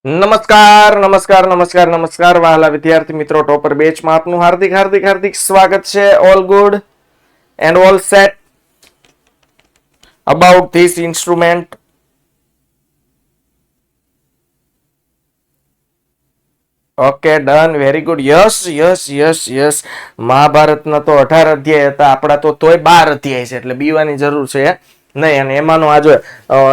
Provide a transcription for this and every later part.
નમસ્કાર નમસ્કાર નમસ્કાર નમસ્કાર વહાલા વિદ્યાર્થી મિત્રો, ટોપર બેચમાં આપનું હાર્દિક હાર્દિક હાર્દિક સ્વાગત છે. All good and all set about this instrument. Okay, done, very good. Yes yes yes yes. મહાભારતના તો 18 અધ્યાય હતા, આપણા તો તોય 12 અધ્યાય છે, એટલે બીવાની જરૂર છે નહીં. અને એમાંનો આજે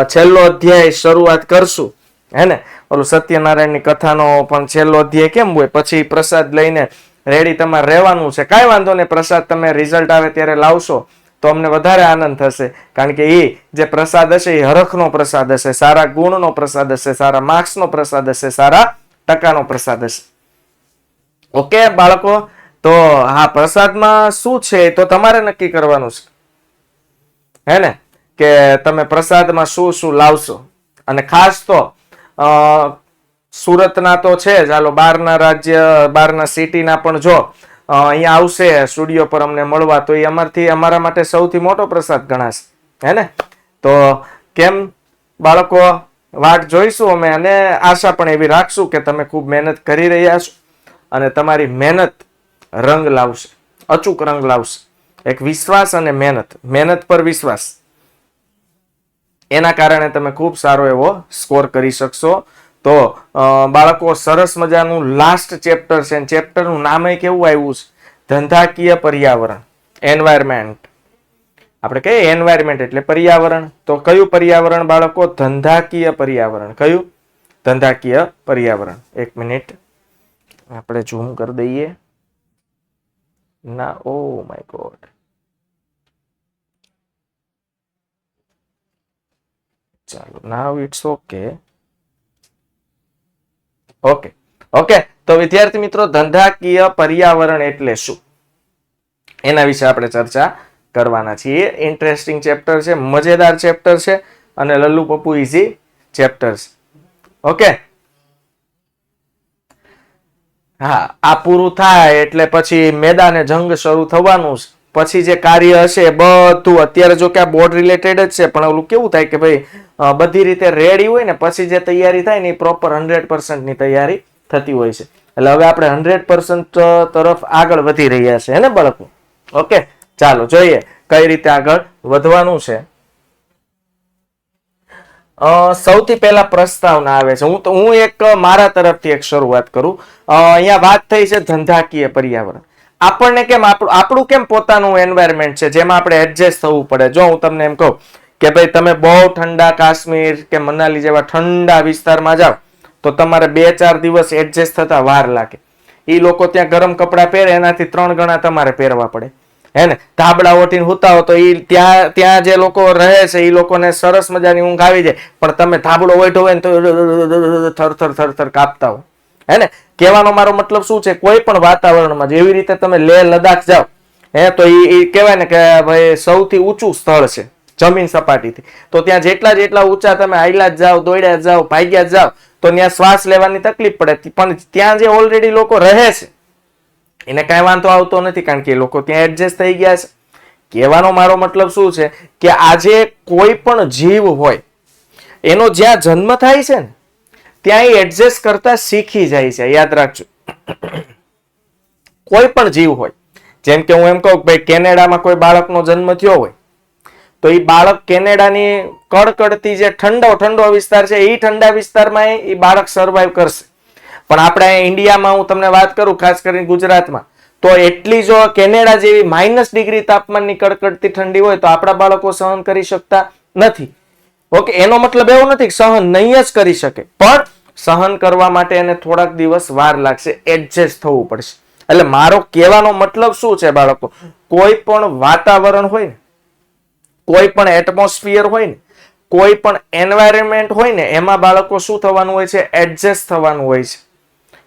છેલ્લો અધ્યાય શરૂઆત કરશું, હે ને? ઓલું સત્યનારાયણની કથાનો પણ છેલ્લો અધ્યાય કેમ હોય, પછી પ્રસાદ લઈને રેડી તમારે રહેવાનું છે. કાંઈ વાંધો નહીં, પ્રસાદ તમે રિઝલ્ટ આવે ત્યારે લાવશો તો અમને વધારે આનંદ થશે, કારણ કે એ જે પ્રસાદ હશે એ હરખનો પ્રસાદ હશે, સારા ગુણનો પ્રસાદ હશે, સારા માર્ક્સનો પ્રસાદ હશે, સારા ટકાનો પ્રસાદ હશે. ઓકે બાળકો, તો હા, પ્રસાદમાં શું છે તો તમારે નક્કી કરવાનું છે, હે ને, કે તમે પ્રસાદમાં શું શું લાવશો. અને ખાસ તો સુરતના તો છે જ, હાલો બહારના રાજ્ય બહારના સિટીના પણ જો અહીંયા આવશે સ્ટુડિયો પર અમને મળવા, તો એ અમારા માટે સૌથી મોટો પ્રસાદ ગણાશે, હે ને? તો કેમ બાળકો, વાટ જોઈશું અમે, અને આશા પણ એવી રાખશું કે તમે ખૂબ મહેનત કરી રહ્યા છો અને તમારી મહેનત રંગ લાવશે, અચૂક રંગ લાવશે. એક વિશ્વાસ અને મહેનત પર વિશ્વાસ, એના કારણે તમે ખૂબ સારો એવો સ્કોર કરી શકશો. તો બાળકો, સરસ મજાનું લાસ્ટ ચેપ્ટર છે, ચેપ્ટરનું નામ કેવું આવ્યું છે? ધંધાકીય પર્યાવરણ, એન્વાયરમેન્ટ. આપણે કહીએ એન્વાયરમેન્ટ એટલે પર્યાવરણ, તો કયું પર્યાવરણ બાળકો? ધંધાકીય પર્યાવરણ. કયું? ધંધાકીય પર્યાવરણ. એક મિનિટ, આપણે ઝૂમ કરી દઈએ. ના, ઓ માય ગોડ. ચાલો, now it's okay. Okay okay, તો વિદ્યાર્થી મિત્રો, ધંધાકીય પર્યાવરણ એટલે શું, એના વિશે આપણે ચર્ચા કરવાના છીએ. ઇન્ટરેસ્ટિંગ ચેપ્ટર છે, મજેદાર ચેપ્ટર છે, અને લલ્લુ પપ્પુ ઇઝી ચેપ્ટર છે. ઓકે, હા, આ પૂરું થાય એટલે પછી મેદાને જંગ શરૂ થવાનું છે. પછી જે કાર્ય હશે બધું, અત્યારે જો કે આ બોર્ડ રિલેટેડ જ છે, પણ ઓલું કેવું થાય કે ભાઈ બધી રીતે રેડી હોય ને પછી જે તૈયારી થાય ને એ પ્રોપર 100% ની તૈયારી થતી હોય છે. એટલે હવે આપણે 100% તરફ આગળ વધી રહ્યા છે, હે ને બાળકો? ઓકે, ચાલો જોઈએ કઈ રીતે આગળ વધવાનું છે. સૌથી પહેલા પ્રસ્તાવના આવે છે. હું એક મારા તરફથી એક શરૂઆત કરું. અહીંયા વાત થઈ છે ધંધાકીય પર્યાવરણ. આપણને કેમ આપણું કેમ પોતાનું એન્વાયરમેન્ટ છે જેમાં આપણે એડજસ્ટ થવું પડે. જો હું તમને એમ કહું કે ભાઈ તમે બહુ ઠંડા કાશ્મીર કે મનાલી જેવા ઠંડા વિસ્તારમાં જાઓ તો તમારે 2-4 દિવસ એડજસ્ટ થતા વાર લાગે. એ લોકો ત્યાં ગરમ કપડાં પહેરે એનાથી 3 ગણા તમારે પહેરવા પડે, હે ને? ધાબળા ઓઠીને હુતા હો તો ત્યાં જે લોકો રહે છે એ લોકોને સરસ મજાની ઊંઘ આવી જાય, પણ તમે ધાબળો ઓઢો હોય ને તો થરથર થરથર કાપતા હો, હે ને? કહેવાનો મારો મતલબ શું છે, કોઈ પણ વાતાવરણમાં જેવી રીતે તમે લેહ લદ્દાખ જાઓ, હે, તો એ કહેવાય ને કે ભાઈ સૌથી ઊંચું સ્થળ છે જમીન સપાટીથી. તો ત્યાં જેટલા ઊંચા તમે હાઈલા જાઓ, દોડ્યા જાઓ, ભાગ્યા જાઓ, તો ત્યાં શ્વાસ લેવાની તકલીફ પડે. પણ ત્યાં જે ઓલરેડી લોકો રહે છે એને કઈ વાંધો આવતો નથી, કારણ કે એ લોકો ત્યાં એડજસ્ટ થઈ ગયા છે. કહેવાનો મારો મતલબ શું છે કે આજે કોઈ પણ જીવ હોય એનો જ્યાં જન્મ થાય છે ને ત્યાં એ એડજસ્ટ કરતા શીખી જાય છે. યાદ રાખજો, કોઈ પણ જીવ હોય, જેમ કે હું એમ કહું ભાઈ કેનેડામાં કોઈ બાળકનો જન્મ થયો હોય તો એ બાળક કેનેડાની કડકડતી જે ઠંડો વિસ્તાર છે એ ઠંડા વિસ્તારમાં એ બાળક સર્વાઈવ કરશે. પણ આપણે ઇન્ડિયામાં હું તમને વાત કરું, ખાસ કરીને ગુજરાતમાં, તો એટલી જો કેનેડા જેવી -ડિગ્રી તાપમાનની કડકડતી ઠંડી હોય તો આપણા બાળકો સહન કરી શકતા નથી. ઓકે, એનો મતલબ એવો નથી કે સહન નહીં જ કરી શકે, પણ સહન કરવા માટે એને થોડાક દિવસ વાર લાગશે, એડજસ્ટ થવું પડશે. એટલે મારો કહેવાનો મતલબ શું છે બાળકો, કોઈ પણ વાતાવરણ હોય ને, કોઈ પણ એટમોસ્ફિયર હોય ને, કોઈ પણ એન્વાયરમેન્ટ હોય ને, એમાં બાળકો શું થવાનું હોય છે? એડજસ્ટ થવાનું હોય છે.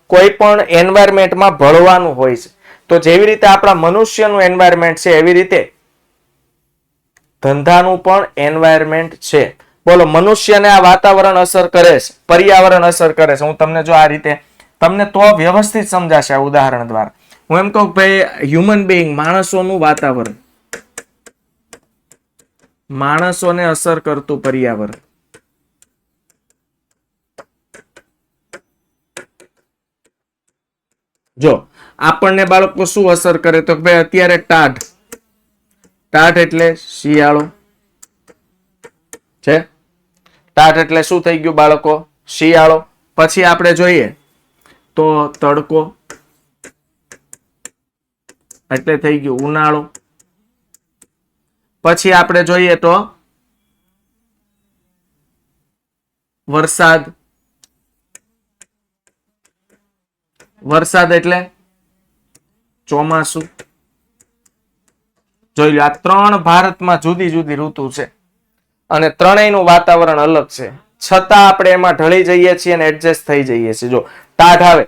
કોઈ પણ એન્વાયરમેન્ટમાં ભળવાનું હોય છે. તો જેવી રીતે આપણા મનુષ્યનું એન્વાયરમેન્ટ છે એવી રીતે ધંધાનું પણ એન્વાયરમેન્ટ છે. બોલો, મનુષ્યને આ વાતાવરણ અસર કરે છે, પર્યાવરણ અસર કરે છે. હું તમને જો આ રીતે તમને તો વ્યવસ્થિત સમજાશે આ ઉદાહરણ દ્વારા. હું એમ કહું ભાઈ હ્યુમન બીઈંગ, માણસોનું વાતાવરણ, માણસોને અસર કરતું પર્યાવરણ. જો આપણને બાળકો શું અસર કરે તો ભાઈ અત્યારે ટાઢ એટલે શિયાળો છે. ટાઢ એટલે શું થઈ ગયું બાળકો? શિયાળો. પછી આપણે જોઈએ તો તડકો એટલે થઈ ગયું ઉનાળો. પછી આપણે જોઈએ તો વરસાદ એટલે ચોમાસું. જોઈ લો, આ 3 ભારતમાં જુદી જુદી ઋતુ છે અને ત્રણેયનું વાતાવરણ અલગ છે, છતાં આપણે એમાં ઢળી જઈએ છીએ અને એડજસ્ટ થઈ જઈએ છીએ. જો ટાઢ આવે,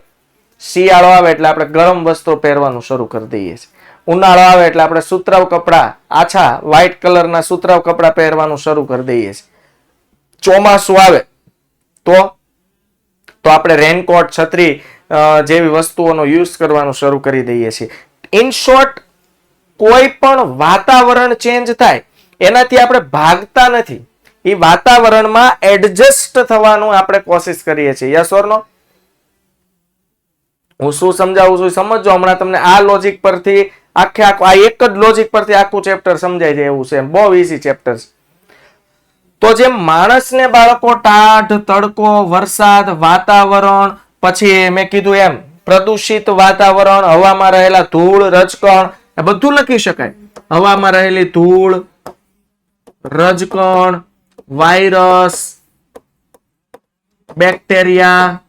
શિયાળો આવે એટલે આપણે ગરમ વસ્ત્રો પહેરવાનું શરૂ કરી દઈએ છીએ. ઉનાળો આવે એટલે આપણે સુતરાઉ કપડા, આછા વ્હાઈટ કલરના સુતરાઉ કપડા પહેરવાનું શરૂ કરી દઈએ છીએ. ચોમાસું આવે તો આપણે રેનકોટ, છત્રી જેવી વસ્તુઓનો યુઝ કરવાનું શરૂ કરી દઈએ છીએ. ઇન શોર્ટ, કોઈ પણ વાતાવરણ ચેન્જ થાય એનાથી આપણે ભાગતા નથી, એ વાતાવરણમાં એડજસ્ટ થવાનું આપણે કોશિશ કરીએ છીએ. યસ ઓર નો? હું શું સમજાવું છું સમજો. હમણાં તમને આ લોજિક પરથી આખું આ એક જ લોજિક પરથી આખું ચેપ્ટર સમજાય જાય એવું છે. બહુ ઈઝી ચેપ્ટર છે. તો જેમ માણસને બાળકો ટાઢ, તડકો, વરસાદ, વાતાવરણ, પછી મેં કીધું એમ પ્રદૂષિત વાતાવરણ, હવામાં રહેલા ધૂળ, રજકણ, આ બધું લખી શકાય. હવામાં રહેલી ધૂળ, રજકણ, વાયરસ, બેક્ટેરિયા,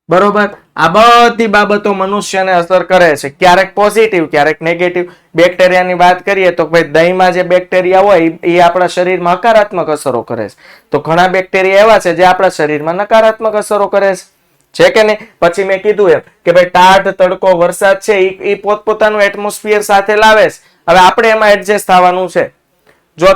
બરોબર, આ બધી બાબતો મનુષ્યને અસર કરે છે. ક્યારેક પોઝિટિવ, ક્યારેક નેગેટિવ. બેક્ટેરિયાની વાત કરીએ તો ભાઈ દહીંમાં જે બેક્ટેરિયા હોય એ આપણા શરીરમાં હકારાત્મક અસરો કરે છે. તો ઘણા બેક્ટેરિયા એવા છે જે આપણા શરીરમાં નકારાત્મક અસરો કરે છે કે નહીં? પછી મેં કીધું એમ કે ભાઈ ટાઢ, તડકો, વરસાદ છે એ પોતપોતાનું એટમોસ્ફિયર સાથે લાવે છે. હવે આપણે એમાં એડજસ્ટ થવાનું છે. જો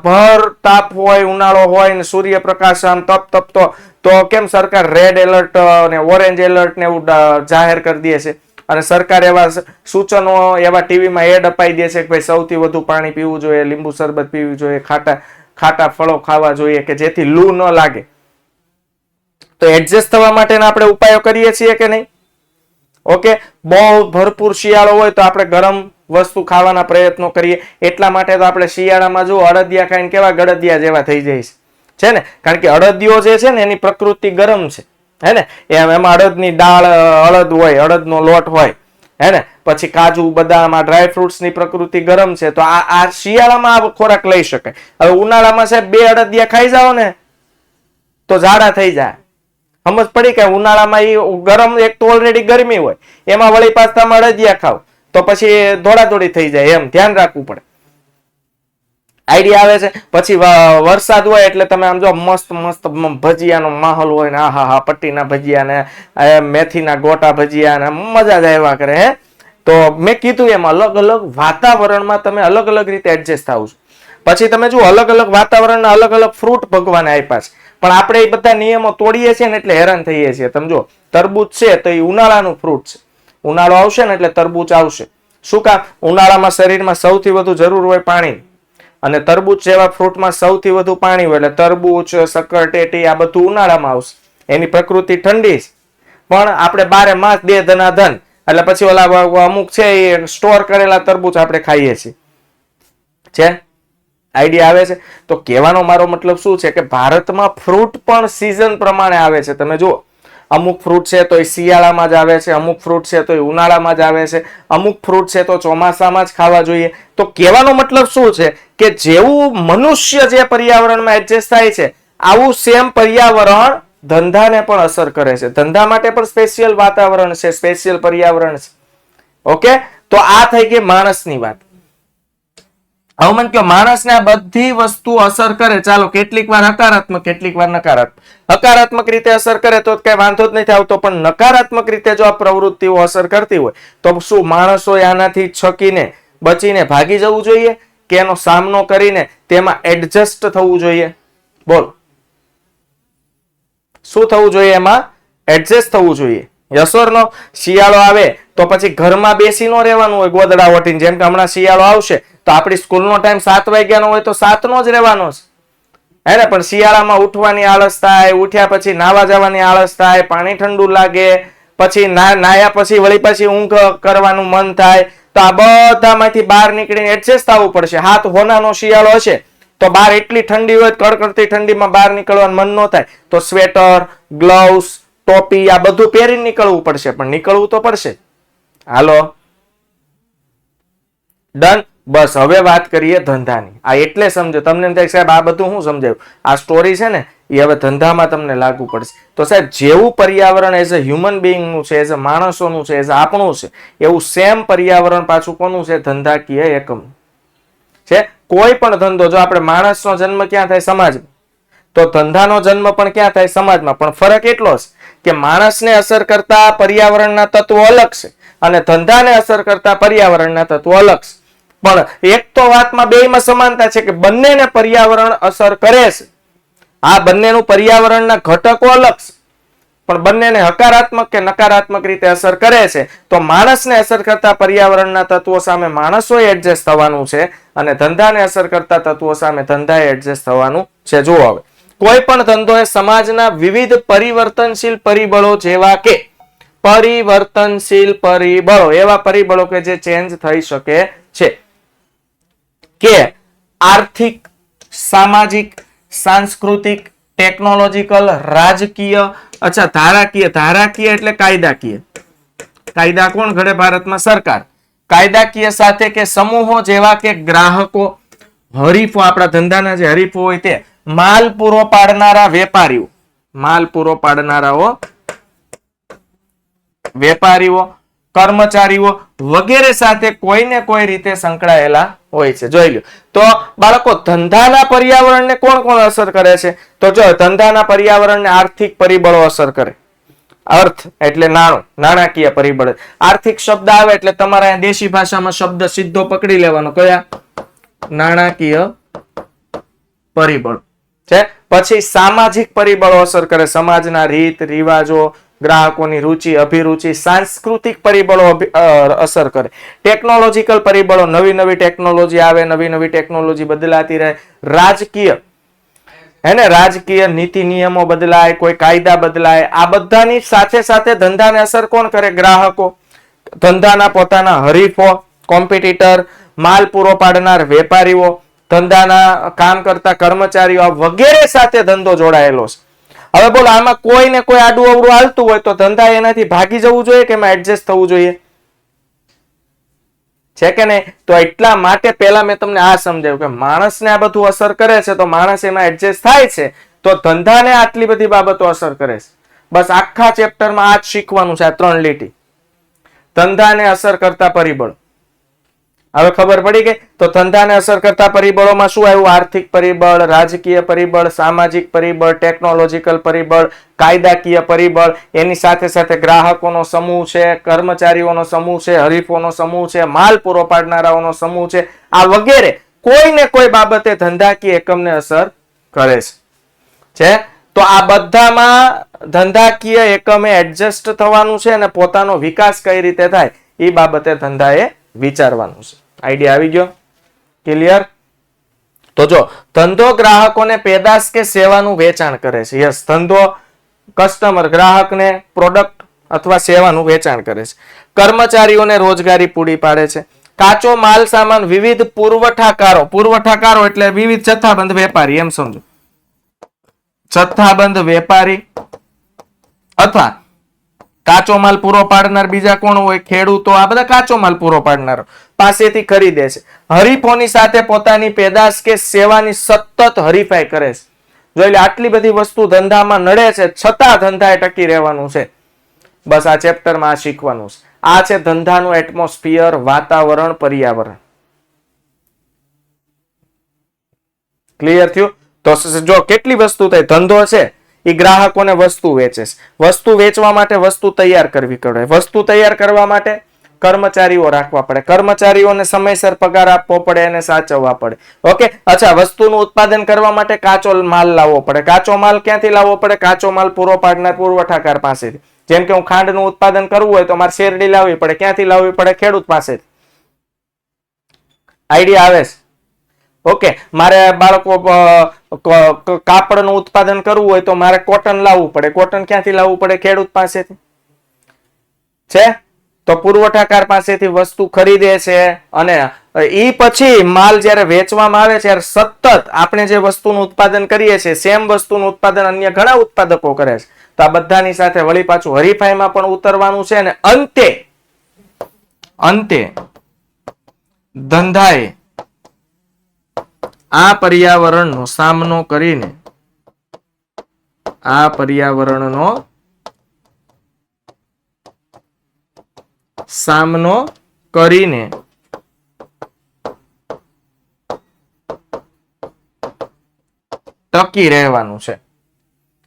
ભર તાપ હોય, ઉનાળો હોય ને સૂર્યપ્રકાશ આમ તપતો, તો કેમ સરકાર રેડ એલર્ટ ને ઓરેન્જ એલર્ટ ને એવું જાહેર કરી દે છે અને સરકાર એવા સૂચનો, એવા ટીવીમાં એડ અપાઈ દે છે કે ભાઈ સૌથી વધુ પાણી પીવું જોઈએ, લીંબુ શરબત પીવું જોઈએ, ખાટા ફળો ખાવા જોઈએ કે જેથી લૂ ન લાગે. તો એડજસ્ટ થવા માટેના આપણે ઉપાયો કરીએ છીએ કે નહીં? ઓકે, બહુ ભરપૂર શિયાળો હોય તો આપણે ગરમ વસ્તુ ખાવાના પ્રયત્નો કરીએ. એટલા માટે તો આપણે શિયાળામાં જો અડદિયા ખાઈને કેવા ગળદિયા જેવા થઈ જાય છે ને? કારણ કે અડદિયો જે છે ને એની પ્રકૃતિ ગરમ છે, હે ને? એમાં અડદની દાળ, અડદ હોય, અડદનો લોટ હોય, હે ને? પછી કાજુ, બદામ, આ ડ્રાય ફ્રૂટ્સ ની પ્રકૃતિ ગરમ છે. તો આ શિયાળામાં આ ખોરાક લઈ શકાય. હવે ઉનાળામાં સાહેબ 2 અડદિયા ખાઈ જાઓ ને તો ઝાડા થઈ જાય. સમજ પડી કે ઉનાળામાં એ ગરમ, એક તો ઓલરેડી ગરમી હોય, એમાં વળી પાછા તમે અડદિયા ખાવ તો પછી દોડાદોડી થઈ જાય. એમ ધ્યાન રાખવું પડે. આઈડિયા આવે છે? પછી વરસાદ હોય એટલે તમે આમ જો મસ્ત મસ્ત ભજીયાનો માહોલ હોય ને, આહા પટ્ટીના ભજીયા ને મેથીના ગોટા ભજીયા ને મજા જ આવ્યા કરે. હે, તો મેં કીધું એમ અલગ અલગ વાતાવરણમાં તમે અલગ અલગ રીતે એડજસ્ટ થાવ છો. પછી તમે જો અલગ અલગ વાતાવરણના અલગ અલગ ફ્રૂટ ભગવાને આપ્યા છે, પણ આપણે એ બધા નિયમો તોડીએ છીએ ને એટલે હેરાન થઈએ છીએ. તમે જો તરબૂચ છે તો એ ઉનાળાનું ફ્રૂટ છે. ઉનાળો આવશે ને એટલે તરબૂચ આવશે. શું કામ? ઉનાળામાં શરીરમાં સૌથી વધુ જરૂર હોય પાણી, અને તરબૂચ જેવા ફ્રૂટમાં સૌથી વધુ પાણી હોય. એટલે તરબૂચ, શક્કરટેટી આ બધું ઉનાળામાં આવશે. એની પ્રકૃતિ ઠંડી છે, પણ આપણે 12 માસ દે ધનાધન એટલે પછી ઓલા અમુક છે એ સ્ટોર કરેલા તરબૂચ આપણે ખાઈએ છીએ. આઈડિયા આવે છે? તો કહેવાનો મારો મતલબ શું છે કે ભારતમાં ફ્રૂટ પણ સીઝન પ્રમાણે આવે છે. તમે જુઓ, અમુક ફ્રૂટ છે તો એ શિયાળામાં જ આવે છે, અમુક ફ્રૂટ છે તો એ ઉનાળામાં જ આવે છે, અમુક ફ્રૂટ છે તો ચોમાસામાં જ ખાવા જોઈએ. તો કહેવાનો મતલબ શું છે કે જેવું મનુષ્ય જે પર્યાવરણમાં એડજસ્ટ થાય છે, આવું સેમ પર્યાવરણ ધંધાને પણ અસર કરે છે. ધંધા માટે પણ સ્પેશિયલ વાતાવરણ છે, સ્પેશિયલ પર્યાવરણ છે. ઓકે, તો આ થઈ ગઈ માણસની વાત. હવે મને કહો, માણસને આ બધી વસ્તુ અસર કરે, ચાલો કેટલીક વાર હકારાત્મક, કેટલીક વાર નકારાત્મક. હકારાત્મક રીતે અસર કરે તો કઈ વાંધો જ નથી આવતો, પણ નકારાત્મક રીતે જો આ પ્રવૃત્તિઓ અસર કરતી હોય તો શું માણસોએ આનાથી છકીને બચીને ભાગી જવું જોઈએ કે એનો સામનો કરીને તેમાં એડજસ્ટ થવું જોઈએ? બોલ, શું થવું જોઈએ? એમાં એડજસ્ટ થવું જોઈએ. યસ ઓર નો? શિયાળો આવે તો પછી ઘરમાં બેસી ન રહેવાનું હોય ગોદડા ઓટીને. જેમ કે હમણાં શિયાળો આવશે તો આપણી સ્કૂલનો ટાઈમ 7 વાગ્યાનો હોય તો 7 નો જ રહેવાનો છે, હે ને? પણ શિયાળામાં ઉઠવાની આળસ થાય, ઉઠ્યા પછી નાવા જવાની આળસ થાય, પાણી ઠંડુ લાગે, પછી નાયા પછી વળી પછી ઊંઘ કરવાનું મન થાય, તો આ બધામાંથી બહાર નીકળીને એડજસ્ટ થવું પડશે. હાથ હોનાનો શિયાળો હશે તો બહાર એટલી ઠંડી હોય, કડકડતી ઠંડીમાં બહાર નીકળવાનું મન ન થાય, તો સ્વેટર, ગ્લવ્સ, ટોપી આ બધું પહેરીને નીકળવું પડશે, પણ નીકળવું તો પડશે. હાલો, ડન. બસ હવે વાત કરીએ ધંધાની. આ એટલે સમજો, તમને એમ થાય સાહેબ આ બધું શું સમજાયું, આ સ્ટોરી છે ને એ હવે ધંધામાં તમને લાગુ પડશે. તો સાહેબ જેવું પર્યાવરણ એઝ અ હ્યુમન બીઈંગનું છે, એઝ અ માણસોનું છે, એઝ આપણું છે, એવું સેમ પર્યાવરણ પાછું કોનું છે? ધંધાકીય એકમ છે. કોઈ પણ ધંધો, જો આપણે માણસનો જન્મ ક્યાં થાય? સમાજમાં. તો ધંધાનો જન્મ પણ ક્યાં થાય? સમાજમાં. પણ ફરક એટલો છે કે માણસને અસર કરતા પર્યાવરણના તત્વો અલગ છે અને ધંધાને અસર કરતા પર્યાવરણના તત્વો અલગ છે. પણ એક તો વાતમાં બેયમાં સમાનતા છે કે બંનેને પર્યાવરણ અસર કરે છે. આ બંનેનું પર્યાવરણના ઘટકો અલગ છે, પણ બંનેને હકારાત્મક કે નકારાત્મક રીતે અસર કરે છે. તો માણસને અસર કરતા પર્યાવરણના તત્વો સામે માણસોએ એડજસ્ટ થવાનું છે અને ધંધાને અસર કરતા તત્વો સામે ધંધાએ એડજસ્ટ થવાનું છે. જુઓ હવે, કોઈ પણ ધંધો એ સમાજના વિવિધ પરિવર્તનશીલ પરિબળો જેવા કે પરિવર્તનશીલ પરિબળો, એવા પરિબળો કે જે ચેન્જ થઈ શકે છે, કે આર્થિક, સામાજિક, સાંસ્કૃતિક, ટેકનોલોજીકલ, રાજકીય, અચ્છા ધારાકીય. ધારાકીય એટલે કાયદાકીય. કાયદા કોણ ઘડે ભારતમાં? સરકાર. કાયદાકીય સાથે કે સમૂહો જેવા કે ગ્રાહકો, હરીફો, આપણા ધંધાના જે હરીફો હોય તે, માલ પૂરો પાડનારા વેપારીઓ, માલ પૂરો પાડનારાઓ વેપારીઓ, કર્મચારીઓ વગેરે સાથે કોઈને કોઈ રીતે સંકળાયેલા હોય છે. જોઈ લો. તો બાળકો, ધંધાના પર્યાવરણને કોણ કોણ અસર કરે છે? તો જો ધંધાના પર્યાવરણને આર્થિક પરિબળો અસર કરે. અર્થ એટલે નાણું, નાણાકીય પરિબળ. આર્થિક શબ્દ આવે એટલે તમારા દેશી ભાષામાં શબ્દ સીધો પકડી લેવાનો, કયા? નાણાકીય પરિબળ છે. પછી સામાજિક પરિબળો અસર કરે, સમાજના રીત રિવાજો, ગ્રાહકોની રુચિ અભિરુચિ. સાંસ્કૃતિક પરિબળો અસર કરે. ટેકનોલોજીકલ પરિબળો, નવી નવી ટેકનોલોજી આવે, નવી નવી ટેકનોલોજી બદલાતી રહે. રાજકીય, હે, રાજકીય નીતિ નિયમો બદલાય, કોઈ કાયદા બદલાય. આ બધાની સાથે સાથે ધંધાને અસર કોણ કરે? ગ્રાહકો, ધંધાના પોતાના હરીફો, કોમ્પિટિટર, માલ પૂરો પાડનાર વેપારીઓ, ધંધાના કામ કરતા કર્મચારીઓ વગેરે સાથે ધંધો જોડાયેલો છે. હવે બોલો, આમાં કોઈને કોઈ આડું અવળું હાલતું હોય તો ધંધા એનાથી ભાગી જવું જોઈએ કે એમાં એડજસ્ટ થવું જોઈએ? છે કે નહીં? તો એટલા માટે પહેલા મેં તમને આ સમજાવ્યું કે માણસને આ બધું અસર કરે છે, તો માણસ એમાં એડજસ્ટ થાય છે, તો ધંધાને આટલી બધી બાબતો અસર કરે છે. બસ આખા ચેપ્ટરમાં આ જ શીખવાનું છે, આ 3 લીટી. ધંધાને અસર કરતા પરિબળ. હવે ખબર પડી ગઈ? તો ધંધાને અસર કરતા પરિબળોમાં શું આવ્યું? આર્થિક પરિબળ, રાજકીય પરિબળ, સામાજિક પરિબળ, ટેકનોલોજીકલ પરિબળ, કાયદાકીય પરિબળ. એની સાથે સાથે ગ્રાહકોનો સમૂહ છે, કર્મચારીઓનો સમૂહ છે, હરીફોનો સમૂહ છે, માલ પૂરો પાડનારાઓનો સમૂહ છે. આ વગેરે કોઈને કોઈ બાબતે ધંધાકીય એકમને અસર કરે છે. તો આ બધામાં ધંધાકીય એકમે એડજસ્ટ થવાનું છે અને પોતાનો વિકાસ કઈ રીતે થાય એ બાબતે ધંધાએ વિચારવાનું છે. આઈડિયા આવી ગયો? ક્લિયર? તો જો, ધંધો ગ્રાહકોને પેદાશ કે સેવાનું વેચાણ કરે છે. યસ, ધંધો કસ્ટમર, ગ્રાહકને પ્રોડક્ટ અથવા સેવાનું વેચાણ કરે છે. કર્મચારીઓને રોજગારી પૂરી પાડે છે. કાચો માલ સામાન વિવિધ પુરવઠાકારો, પુરવઠાકારો એટલે વિવિધ જથ્થાબંધ વેપારી, એમ સમજો. જથ્થાબંધ વેપારી અથવા કાચો માલ પૂરો પાડનાર બીજા કોણ હોય? ખેડૂતો. આ બધા કાચો માલ પૂરો પાડનારો પાસેથી ખરીદે છે. હરીફોની સાથે પોતાની પેદાશ કે સેવાની સતત હરીફાઈ કરે છે. જોઈ લે, આટલી બધી વસ્તુ ધંધામાં નડે છે, છતાં ધંધાએ ટકી રહેવાનું છે. બસ આ ચેપ્ટરમાં આ શીખવાનું છે. આ છે ધંધાનું એટમોસ્ફિયર, વાતાવરણ, પર્યાવરણ. ક્લિયર થયું? તો જો કેટલી વસ્તુ થાય, ધંધો છે એ ગ્રાહકોને વસ્તુ વેચે છે. વસ્તુ વેચવા માટે વસ્તુ તૈયાર કરવી પડે. વસ્તુ તૈયાર કરવા માટે કર્મચારીઓ રાખવા પડે. કર્મચારીઓને સમયસર પગાર આપવો પડે અને સાચવવા પડે. ઓકે. અચ્છા, વસ્તુનું ઉત્પાદન કરવા માટે કાચો માલ લાવવો પડે. કાચો માલ ક્યાંથી લાવવો પડે? કાચો માલ પૂરો પાડનાર પુરવઠાકાર પાસેથી. જેમ કે હું ખાંડનું ઉત્પાદન કરવું હોય તો મારે શેરડી લાવવી પડે. ક્યાંથી લાવવી પડે? ખેડૂત પાસેથી. આઈડિયા આવે છે? ઓકે. મારે બાળકો કાપડનું ઉત્પાદન કરવું હોય તો મારે કોટન લાવવું પડે. કોટન ક્યાંથી લાવવું પડે? ખેડૂત પાસેથી. છે? તો પુરવઠાકાર પાસેથી વસ્તુ ખરીદે છે અને ઈ પછી માલ જ્યારે વેચવામાં આવે છે ત્યારે સતત આપણે જે વસ્તુનું ઉત્પાદન કરીએ છીએ સેમ વસ્તુનું ઉત્પાદન અન્ય ઘણા ઉત્પાદકો કરે છે. તો આ બધાની સાથે વળી પાછું હરીફાઈમાં પણ ઉતરવાનું છે અને અંતે ધંધાએ આ પર્યાવરણનો સામનો કરીને ટકી રહેવાનું છે.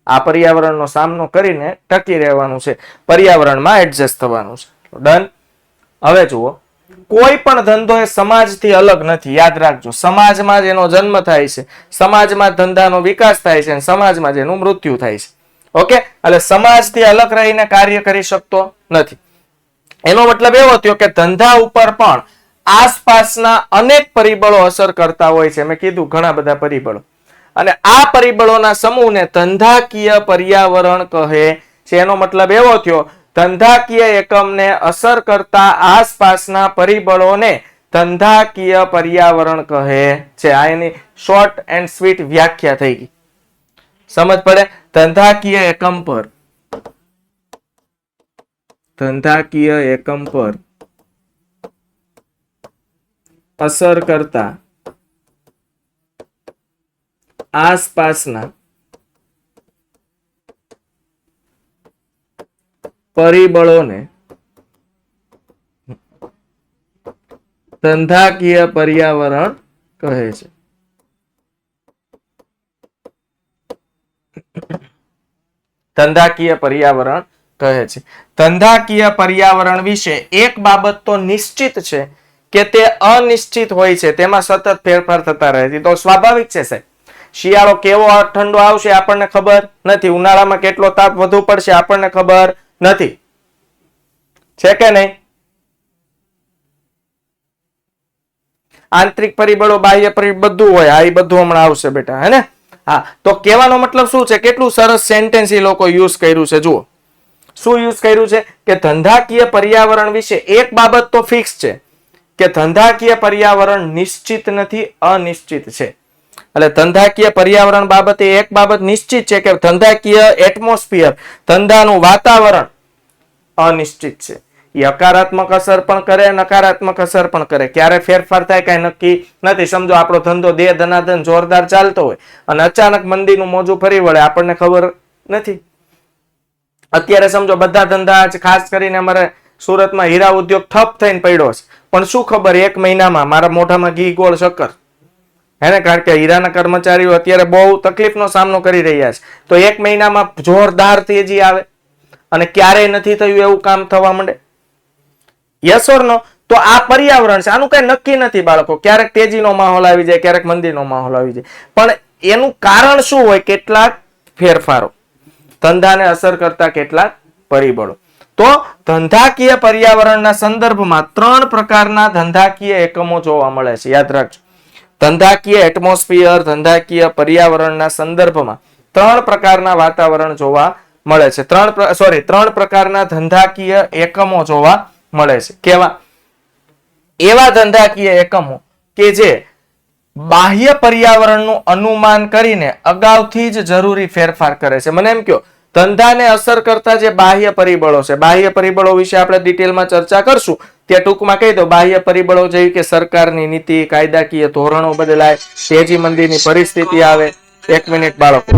આ પર્યાવરણનો સામનો કરીને ટકી રહેવાનું છે. પર્યાવરણમાં એડજસ્ટ થવાનું છે. ડન. હવે જુઓ, કોઈ પણ ધંધો એ સમાજથી અલગ નથી. યાદ રાખજો, સમાજમાં જ એનો જન્મ થાય છે, સમાજમાં ધંધાનો વિકાસ થાય છે અને સમાજમાં જ એનું મૃત્યુ થાય છે. ઓકે, એટલે સમાજથી અલગ રહીને કાર્ય કરી શકતો નથી. એનો મતલબ એવો થયો કે ધંધા ઉપર પણ આસપાસના અનેક પરિબળો અસર કરતા હોય છે. મેં કીધું ઘણા બધા પરિબળો, અને આ પરિબળોના સમૂહને ધંધાકીય પર્યાવરણ કહે છે. એનો મતલબ એવો થયો, ધંધાકીય એકમને અસર કરતા આસપાસના પરિબળોને ધંધાકીય પર્યાવરણ કહે છે. આ એની શોર્ટ એન્ડ સ્વીટ વ્યાખ્યા થઈ ગઈ. સમજ પડે? ધંધાકીય એકમ પર અસર કરતા આસપાસના પરિબળોને ધંધાકીય પર્યાવરણ કહે છે. ધંધાકીય પર્યાવરણ કહે છે. ધંધાકીય પર્યાવરણ વિશે એક બાબત તો નિશ્ચિત છે કે તે અનિશ્ચિત હોય છે, તેમાં સતત ફેરફાર થતા રહે છે. તો સ્વાભાવિક છે સાહેબ, શિયાળો કેવો ઠંડો આવશે આપણને ખબર નથી, ઉનાળામાં કેટલો તાપ વધુ પડશે આપણને ખબર નથી, છે કે નહીં? આંતરિક પરિબળો, બાહ્ય પરિબળ બધું હોય. આ બધું હમણાં આવશે બેટા, હે ને? હા, તો કહેવાનો મતલબ શું છે? કેટલું સરસ સેન્ટેન્સ એ લોકો યુઝ કર્યું છે. જુઓ શું યુઝ કર્યું છે કે ધંધાકીય પર્યાવરણ વિશે એક બાબત તો ફિક્સ છે કે ધંધાકીય પર્યાવરણ નિશ્ચિત નથી, અનિશ્ચિત છે. એટલે ધંધાકીય પર્યાવરણ બાબતે એક બાબત નિશ્ચિત છે કે ધંધાકીય એટમોસ્ફિયર, ધંધાનું વાતાવરણ અનિશ્ચિત છે. એ હકારાત્મક અસર પણ કરે, નકારાત્મક અસર પણ કરે. ક્યારે ફેરફાર થાય કઈ નક્કી નથી. સમજો આપણો ધંધો દે ધનાધન જોરદાર ચાલતો હોય અને અચાનક મંદીનું મોજું ફરી વળે, આપણને ખબર નથી. અત્યારે સમજો બધા ધંધા, ખાસ કરીને અમારે સુરતમાં હીરા ઉદ્યોગ ઠપ થઈને પડ્યો છે, પણ શું ખબર એક મહિનામાં મારા મોઢામાં ઘી ગોળ શક્કર, હેને? કારણ કે હીરાના કર્મચારીઓ અત્યારે બહુ તકલીફનો સામનો કરી રહ્યા છે. તો એક મહિનામાં જોરદાર તેજી આવે અને ક્યારેય નથી થયું એવું કામ થવા માંડે. યસ ઓર નો? તો આ પર્યાવરણ છે, આનું કઈ નક્કી નથી બાળકો. ક્યારેક તેજીનો માહોલ આવી જાય, ક્યારેક મંદીનો માહોલ આવી જાય, પણ એનું કારણ શું હોય? કેટલાક ફેરફારો, ધંધાને અસર કરતા કેટલાક પરિબળો. તો ધંધાકીય પર્યાવરણના સંદર્ભમાં 3 પ્રકારના ધંધાકીય એકમો જોવા મળે છે. યાદ રાખજો, ધંધાકીય એટમોસ્ફિયર, ધંધાકીય પર્યાવરણના સંદર્ભમાં 3 પ્રકારના વાતાવરણ જોવા મળે છે. 3 પ્રકારના ધંધાકીય એકમો જોવા મળે છે. કેવા? એવા ધંધાકીય એકમો કે જે બાહ્ય પર્યાવરણનું અનુમાન કરીને અગાઉથી જ જરૂરી ફેરફાર કરે છે. મને એમ કહો, ધંધાને અસર કરતા જે બાહ્ય પરિબળો છે, બાહ્ય પરિબળો વિશે આપણે ડિટેલમાં ચર્ચા કરશું. ત્યાં ટૂંકમાં કહી દો, બાહ્ય પરિબળો જેવી કે સરકારની નીતિ, કાયદાકીય ધોરણો બદલાય, તેજી મંદીની પરિસ્થિતિ આવે. 1 મિનિટ બાળકો.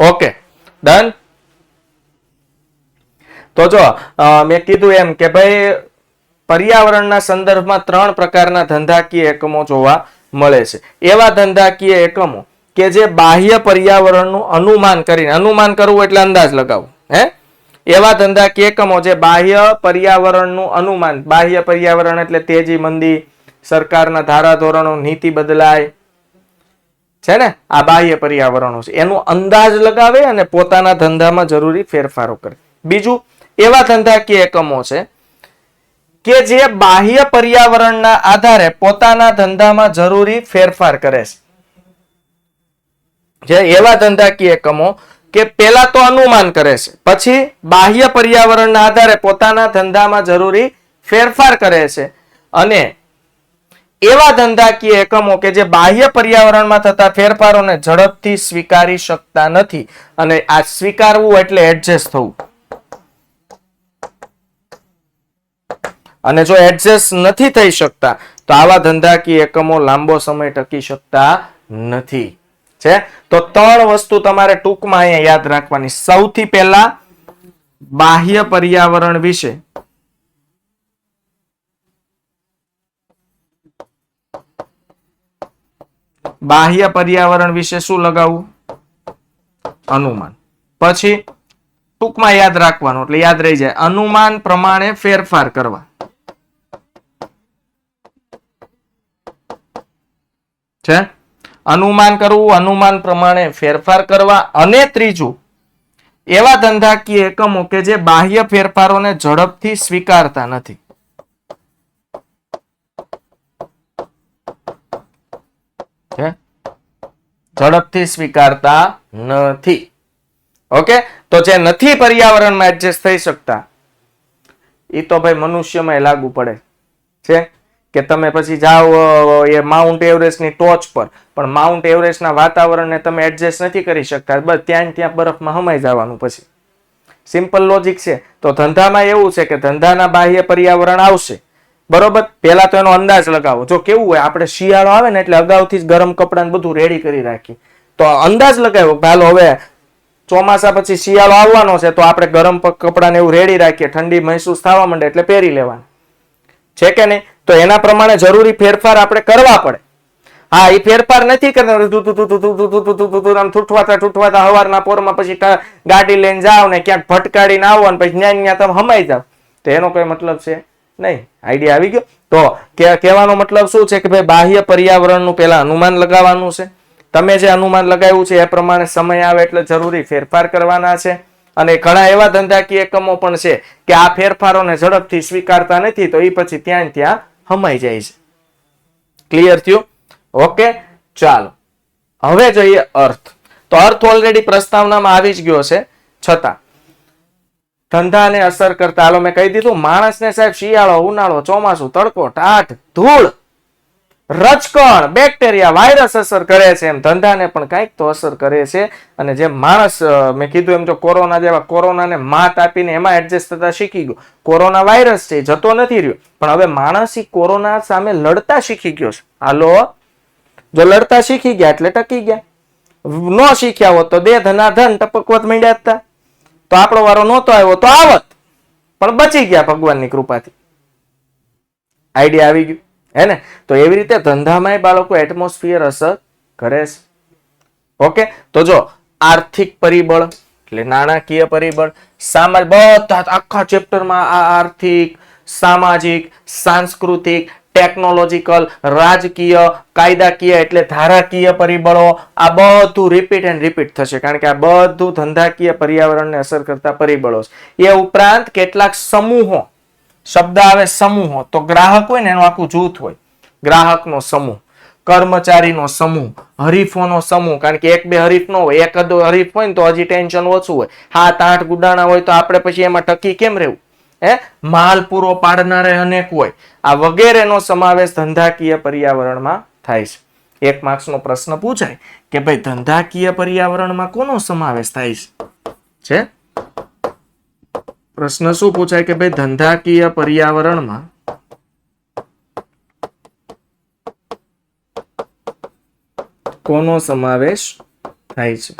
Okay, done. તો જો મેં કીધું એમ કે ભાઈ પર્યાવરણના સંદર્ભમાં 3 પ્રકારના ધંધાકીય એકમો જોવા મળે છે. એવા ધંધાકીય એકમો કે જે બાહ્ય પર્યાવરણનું અનુમાન કરીને, અનુમાન કરવું એટલે અંદાજ લગાવવું, એવા ધંધાકીય એકમો જે બાહ્ય પર્યાવરણનું અનુમાન, બાહ્ય પર્યાવરણ એટલે તેજી મંદી, સરકારના ધારાધોરણો, નીતિ બદલાય છે ને, આ બાહ્ય પર્યાવરણો છે, એનો અંદાજ લગાવે અને પોતાના ધંધામાં જરૂરી ફેરફારો કરે. બીજું, એવા ધંધાકીય એકમો છે કે જે બાહ્ય પર્યાવરણના આધારે પોતાના ધંધામાં જરૂરી ફેરફાર કરે છે. જે એવા ધંધાકીય એકમો કે પેલા તો અનુમાન કરે છે, પછી બાહ્ય પર્યાવરણના આધારે પોતાના ધંધામાં જરૂરી ફેરફાર કરે છે, અને એવા ધંધાકીય એકમો કે જે બાહ્ય પર્યાવરણમાં થતા ફેરફારોને ઝડપથી સ્વીકારી શકતા નથી. અને આ સ્વીકારવું એટલે એડજસ્ટ થવું. અને જો એડજસ્ટ નથી થઈ શકતા તો આવા ધંધાકીય એકમો લાંબો સમય ટકી શકતા નથી. છે તો 3 વસ્તુ તમારે ટૂંકમાં અહીંયા યાદ રાખવાની. સૌથી પહેલા બાહ્ય પર્યાવરણ વિશે શું લગાવવું? અનુમાન. પછી ટૂંકમાં યાદ રાખવાનું એટલે યાદ રહી જાય, અનુમાન પ્રમાણે ફેરફાર કરવા. છે અનુમાન કરવું, અનુમાન પ્રમાણે ફેરફાર કરવા. અને ત્રીજું, એવા ધંધાકીય એકમો કે જે બાહ્ય ફેરફારોને ઝડપથી સ્વીકારતા નથી. ઝડપથી સ્વીકારતા નથી. ઓકે, તો જે નથી પર્યાવરણમાં એડજસ્ટ થઈ શકતા, એ તો ભાઈ મનુષ્યમાં લાગુ પડે છે. કે તમે પછી જાઓ એ માઉન્ટ એવરેસ્ટની ટોચ પર, પણ માઉન્ટ એવરેસ્ટના વાતાવરણને તમે એડજસ્ટ નથી કરી શકતા, બસ ત્યાં બરફમાં હમાઈ જવાનું. પછી સિમ્પલ લોજિક છે. તો ધંધામાં એવું છે કે ધંધાના બાહ્ય પર્યાવરણ આવશે, બરોબર. પેલા તો એનો અંદાજ લગાવો. જો કેવું હોય, આપણે શિયાળો આવે ને એટલે અગાઉથી જ ગરમ કપડાને બધું રેડી કરી રાખી, તો અંદાજ લગાવ્યો હાલો હવે ચોમાસા પછી શિયાળો આવવાનો છે, તો આપણે ગરમ કપડાને એવું રેડી રાખીએ, ઠંડી મહેસૂસ થવા માંડે એટલે પહેરી લેવાનું, છે કે નહીં? તો એના પ્રમાણે જરૂરી ફેરફાર આપણે કરવા પડે. હા, એ ફેરફાર નથી કરતા, ઠૂઠવાતા હવારના પોરમાં પછી ગાડી લઈને જાઓ ને ક્યાંક ભટકાડીને આવો અને પછી ન્યા તમે હમાઈ જાવ, તો એનો કોઈ મતલબ છે નહીં. આઈડિયા આવી ગયો? તો કહેવાનો મતલબ શું છે કે ભાઈ બાહ્ય પર્યાવરણનું પહેલા અનુમાન લગાવવાનું છે. તમે જે અનુમાન લગાવ્યું છે એ પ્રમાણે સમય આવે એટલે જરૂરી ફેરફાર કરવાના છે. અને ઘણા એવા ધંધાકીય એકમો પણ છે કે આ ફેરફારોને ઝડપથી સ્વીકારતા નથી, તો એ પછી ત્યાં હમાઈ જાય છે. ક્લિયર થયું? ઓકે, ચાલો હવે જોઈએ અર્થ. તો અર્થ ઓલરેડી પ્રસ્તાવનામાં આવી જ ગયો છે, છતાં ધંધાને અસર કરતા, હાલો મેં કહી દીધું, માણસને સાહેબ શિયાળો, ઉનાળો, ચોમાસું, તડકો, ટાઢ, ધૂળ, રજકણ, બેક્ટેરિયા, વાયરસ અસર કરે છે, એમ ધંધાને પણ કંઈક તો અસર કરે છે. અને જેમ માણસ, મેં કીધું એમ, જો કોરોના જેવા કોરોનાને માત આપીને એમાં એડજસ્ટ થતા શીખી ગયો. કોરોના વાયરસ છે, જતો નથી રહ્યો, પણ હવે માણસ કોરોના સામે લડતા શીખી ગયો છે. હાલો, જો લડતા શીખી ગયા એટલે ટકી ગયા. ન શીખ્યા હોત તો દે ધના ધન ટપકવત માંડ્યા હતા, તો આપણો વારો નહોતો આવ્યો તો આવત, પણ બચી ગયા ભગવાનની કૃપાથી. આઈડિયા આવી ગયું હે ને? તો એવી રીતે ધંધામાં બાળકો એટમોસ્ફિયર અસર કરે છે. ઓકે, તો જો આર્થિક પરિબળ એટલે નાણાકીય પરિબળ, બધા આખા ચેપ્ટરમાં આ આર્થિક, સામાજિક, સાંસ્કૃતિક, ટેકનોલોજીકલ, રાજકીય, કાયદાકીય એટલે ધારાકીય પરિબળો, આ બધું રિપીટ એન્ડ રિપીટ થશે, કારણ કે આ બધું ધંધાકીય પર્યાવરણને અસર કરતા પરિબળો છે. એ ઉપરાંત કેટલાક સમૂહો, શબ્દ આવે સમૂહો, તો ગ્રાહક હોય ને એનું આખું જૂથ હોય, ગ્રાહકનો સમૂહ, કર્મચારીનો સમૂહ, હરીફોનો સમૂહ, કારણ કે એક બે હરીફ ન હોય, એક હરીફ હોય ને તો હજી ટેન્શન ઓછું હોય, 7-8 ગુડાણા હોય તો આપણે પછી એમાં ટકી કેમ રહેવું? માલ પૂરો પાડનારે અનેક હોય. આ વગેરેનો સમાવેશ ધંધાકીય પર્યાવરણમાં થાય છે. 1 માર્ક્સનો પ્રશ્ન પૂછાય કે ભાઈ ધંધાકીય પર્યાવરણમાં કોનો સમાવેશ થાય છે? પ્રશ્ન શું પૂછાય કે ભાઈ ધંધાકીય પર્યાવરણમાં કોનો સમાવેશ થાય છે?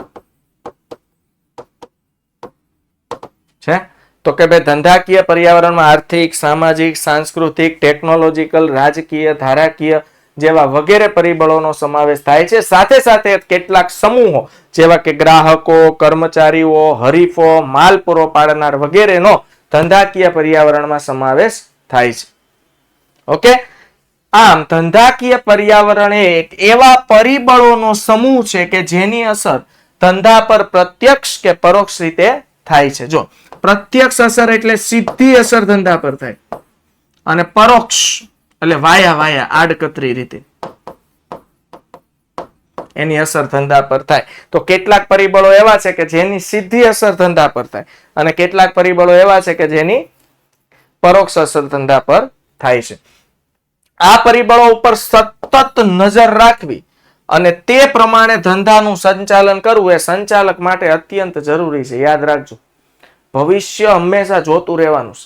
તો કે ભાઈ ધંધાકીય પર્યાવરણમાં આર્થિક, સામાજિક, સાંસ્કૃતિક, ટેકનોલોજીકલ, રાજકીય, ધારાકીય જેવા વગેરે પરિબળોનો સમાવેશ થાય છે. સાથે સાથે કેટલાક સમૂહો જેવા કે ગ્રાહકો, કર્મચારીઓ, હરીફો, માલ પૂરો પાડનાર વગેરેનો ધંધાકીય પર્યાવરણમાં સમાવેશ થાય છે. ઓકે, આમ ધંધાકીય પર્યાવરણ એ એક એવા પરિબળોનો સમૂહ છે કે જેની અસર ધંધા પર પ્રત્યક્ષ કે પરોક્ષ રીતે થાય છે. જો પ્રત્યક્ષ અસર એટલે સીધી અસર ધંધા પર થાય, અને પરોક્ષ એટલે વાયા આડકતરી રીતે એની અસર ધંધા પર થાય. તો કેટલાક પરિબળો એવા છે કે જેની સીધી અસર ધંધા પર થાય, અને કેટલાક પરિબળો એવા છે કે જેની પરોક્ષ અસર ધંધા પર થાય છે. આ પરિબળો ઉપર સતત નજર રાખવી અને તે પ્રમાણે ધંધાનું સંચાલન કરવું એ સંચાલક માટે અત્યંત જરૂરી છે. યાદ રાખજો, ભવિષ્ય હંમેશા જોતું રહેવાનું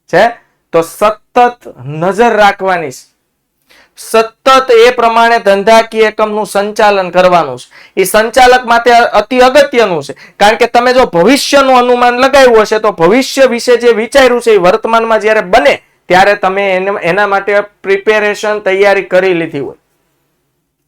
છે. તો સતત નજર રાખવાની છે, સતત એ પ્રમાણે ધંધાકીય એકમનું સંચાલન કરવાનું છે. એ સંચાલક માટે અતિ અગત્યનું છે, કારણ કે તમે જો ભવિષ્યનું અનુમાન લગાવ્યું હશે તો ભવિષ્ય વિશે જે વિચાર્યું છે એ વર્તમાનમાં જ્યારે બને ત્યારે તમે એના માટે પ્રિપેરેશન, તૈયારી કરી લીધી હોય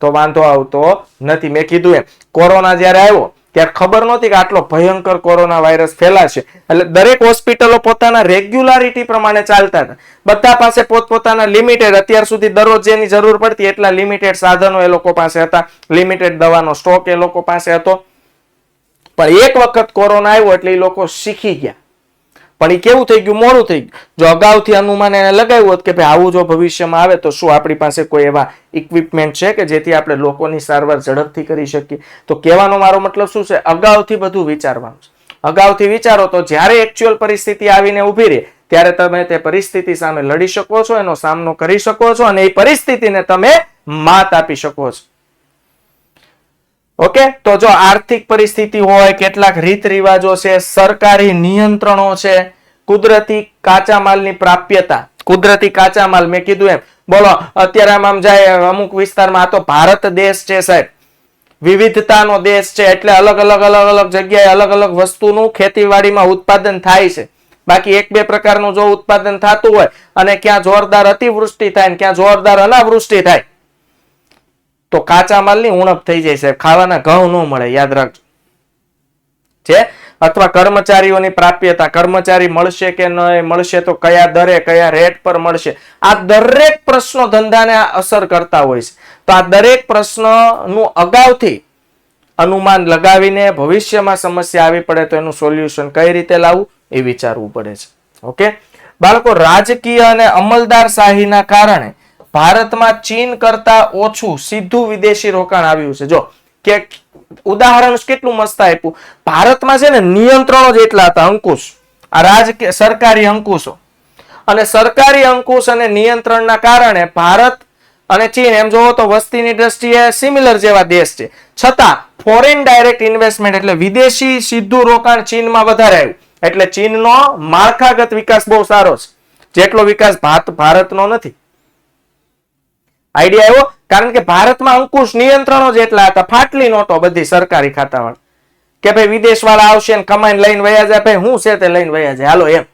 તો વાંધો આવતો નથી. મેં કીધું એમ, કોરોના જ્યારે આવ્યો ત્યારે ખબર નહોતી કે આટલો ભયંકર કોરોના વાયરસ ફેલાશે. એટલે દરેક હોસ્પિટલો પોતાના રેગ્યુલારિટી પ્રમાણે ચાલતા હતા. બધા પાસે પોતપોતાના લિમિટેડ, અત્યાર સુધી દરરોજ જેની જરૂર પડતી એટલા લિમિટેડ સાધનો એ લોકો પાસે હતા, લિમિટેડ દવાનો સ્ટોક એ લોકો પાસે હતો. પણ એક વખત કોરોના આવ્યો એટલે એ લોકો શીખી ગયા. પણ એ કેવું થઈ ગયું? મોડું થઈ ગયું. જો અગાઉથી અનુમાન એને લગાવ્યું હોત કે ભાઈ આવું જો ભવિષ્યમાં આવે તો શું આપણી પાસે કોઈ એવા ઇક્વિપમેન્ટ છે કે જેથી આપણે લોકોની સારવાર ઝડપથી કરી શકીએ? તો કહેવાનો મારો મતલબ શું છે? અગાઉથી બધું વિચારવાનું છે. અગાઉથી વિચારો તો જ્યારે એકચ્યુઅલ પરિસ્થિતિ આવીને ઊભી રહે ત્યારે તમે તે પરિસ્થિતિ સામે લડી શકો છો, એનો સામનો કરી શકો છો, અને એ પરિસ્થિતિને તમે માત આપી શકો છો. ઓકે, તો જો આર્થિક પરિસ્થિતિ હોય, કેટલાક રીત રિવાજો છે, સરકારી નિયંત્રણો છે, કુદરતી કાચા માલની પ્રાપ્યતા. કુદરતી કાચા માલ મેં કીધું એમ, બોલો અત્યારે આમ જાય અમુક વિસ્તારમાં, આ તો ભારત દેશ છે સાહેબ, વિવિધતાનો દેશ છે, એટલે અલગ અલગ જગ્યાએ અલગ અલગ વસ્તુનું ખેતીવાડીમાં ઉત્પાદન થાય છે. બાકી એક બે પ્રકારનું જો ઉત્પાદન થતું હોય અને ક્યાં જોરદાર અતિવૃષ્ટિ થાય ને ક્યાં જોરદાર અનાવૃષ્ટિ થાય તો કાચા માલની ઉણપ થઈ જાય સાહેબ, ખાવાના ઘઉં ન મળે. યાદ રાખજો છે. અથવા કર્મચારીઓની પ્રાપ્યતા, કર્મચારી મળશે કે નહીં મળશે, તો કયા દરે, કયા રેટ પર મળશે. આ દરેક પ્રશ્નો ધંધાને અસર કરતા હોય છે. તો આ દરેક પ્રશ્નનું અગાઉથી અનુમાન લગાવીને ભવિષ્યમાં સમસ્યા આવી પડે તો એનું સોલ્યુશન કઈ રીતે લાવવું એ વિચારવું પડે છે. ઓકે બાળકો, રાજકીય અને અમલદારશાહીના કારણે ભારતમાં ચીન કરતા ઓછું સીધું વિદેશી રોકાણ આવ્યું છે. જો કે ઉદાહરણ કેટલું મસ્ત આપ્યું. ભારતમાં છે ને નિયંત્રણો જ એટલા હતા, અંકુશ, આ રાજકીય સરકારી અંકુશો, અને સરકારી અંકુશ અને નિયંત્રણના કારણે ભારત અને ચીન એમ જોવો તો વસ્તીની દ્રષ્ટિએ સિમિલર જેવા દેશ છે, છતાં ફોરેન ડાયરેક્ટ ઇન્વેસ્ટમેન્ટ એટલે વિદેશી સીધું રોકાણ ચીનમાં વધારે આવ્યું. એટલે ચીનનો માળખાગત વિકાસ બહુ સારો છે, જેટલો વિકાસ ભારતનો નથી. આઈડિયા આવ્યો? કારણ કે ભારતમાં અંકુશ નિયંત્રણો જ એટલા હતા, ફાટલી નોટો બધી સરકારી ખાતાવાળા, કે ભાઈ વિદેશ વાળા આવશે ને કમાઈને લઈને વયા જાય, ભાઈ હું છે તે લઈને વયા જાય, હાલો એમ.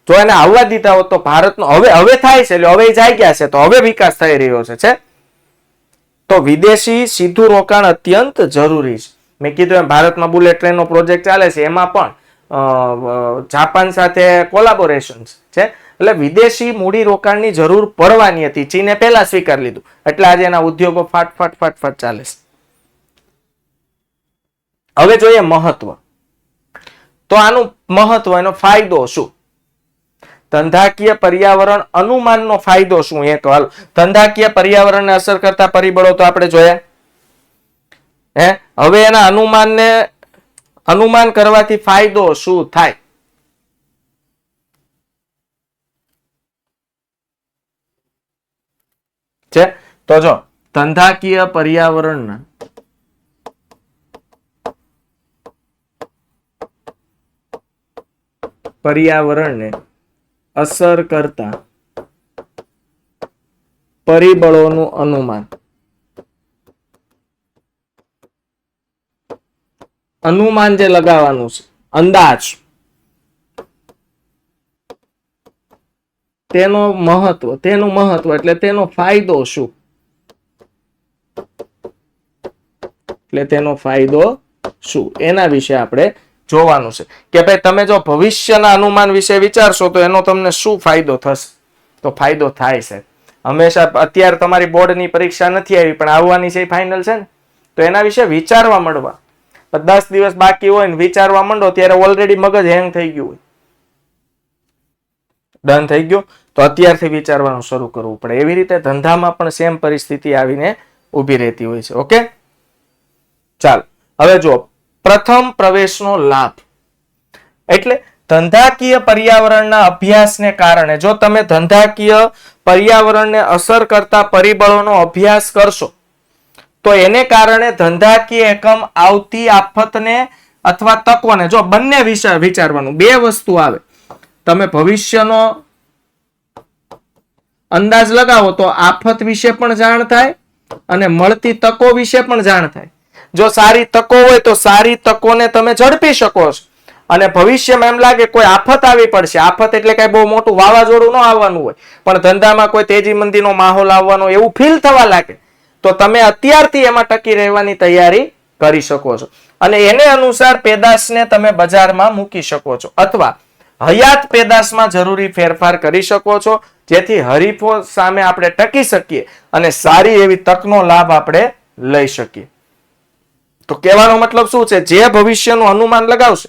જો એને આવવા દીધા હોત તો ભારતનો હવે થાય છે, એટલે હવે જાય ગયા છે, તો હવે વિકાસ થઈ રહ્યો છે. તો વિદેશી સીધું રોકાણ અત્યંત જરૂરી છે. મેં કીધું એમ ભારતમાં બુલેટ ટ્રેનનો પ્રોજેક્ટ ચાલે છે, એમાં પણ જાપાન સાથે કોલાબોરેશન છે. એટલે વિદેશી મૂડી રોકાણની જરૂર પડવાની હતી, ચીને પહેલા સ્વીકારી લીધું, એટલે આજે એના ઉદ્યોગો ફાટ ચાલે છે. હવે જોઈએ મહત્વ. તો આનું મહત્વ, એનો ફાયદો શું? ધંધાકીય પર્યાવરણ અનુમાનનો ફાયદો શું? એ કહો. ધંધાકીય પર્યાવરણને અસર કરતા પરિબળો તો આપણે જોયા. હવે એના અનુમાન કરવાથી ફાયદો શું થાય? છે તો જો ધંધાકીય પર્યાવરણને અસર કરતા પરિબળોનું અનુમાન જે લગાવવાનું છે, અંદાજ, તેનું મહત્વ એટલે તેનો ફાયદો શું, એના વિશે આપણે જોવાનું છે કે ભાઈ તમે જો ભવિષ્યના અનુમાન વિશે વિચારશો તો એનો તમને શું ફાયદો થશે. તો ફાયદો થાય છે હંમેશા. અત્યારે તમારી બોર્ડની પરીક્ષા નથી આવી પણ આવવાની છે ફાઇનલ છે ને, તો એના વિશે વિચારવા માંડવા. 10 દિવસ બાકી હોય ને વિચારવા માંડો ત્યારે ઓલરેડી મગજ હેંગ થઈ ગયું હોય, ડન થઈ ગયું. તો અત્યારથી વિચારવાનું શરૂ કરવું પડે. એવી રીતે ધંધામાં પણ સેમ પરિસ્થિતિ આવીને ઊભી રહેતી હોય છે. ઓકે, ચાલો હવે જો પ્રથમ પ્રવેશનો લાભ એટલે ધંધાકીય પર્યાવરણના અભ્યાસને કારણે જો તમે ધંધાકીય પર્યાવરણને અસર કરતા પરિબળોનો અભ્યાસ કરશો તો એને કારણે ધંધાકીય એકમ આવતી આફતને અથવા તકોને, જો બંને વિચારવાનું, બે વસ્તુ આવે. તમે ભવિષ્યનો અંદાજ લગાવો તો આફત વિશે પણ જાણ થાય અને મળતી તકો વિશે પણ જાણ થાય. જો સારી તકો હોય તો સારી તકોને તમે ઝડપી શકો છો અને ભવિષ્યમાં એમ લાગે કોઈ આફત આવી પડશે. આફત એટલે કઈ બહુ મોટું વાવાઝોડું ન આવવાનું હોય પણ ધંધામાં કોઈ તેજી મંદીનો માહોલ આવવાનો એવું ફીલ થવા લાગે તો તમે અત્યારથી એમાં ટકી રહેવાની તૈયારી કરી શકો છો અને એને અનુસાર પેદાશને તમે બજારમાં મૂકી શકો છો અથવા હયાત પેદાશમાં જરૂરી ફેરફાર કરી શકો છો જેથી હરીફો સામે આપણે ટકી શકીએ અને સારી એવી તકનો લાભ આપણે લઈ શકીએ. તો કહેવાનો મતલબ શું છે, જે ભવિષ્યનું અનુમાન લગાવશે,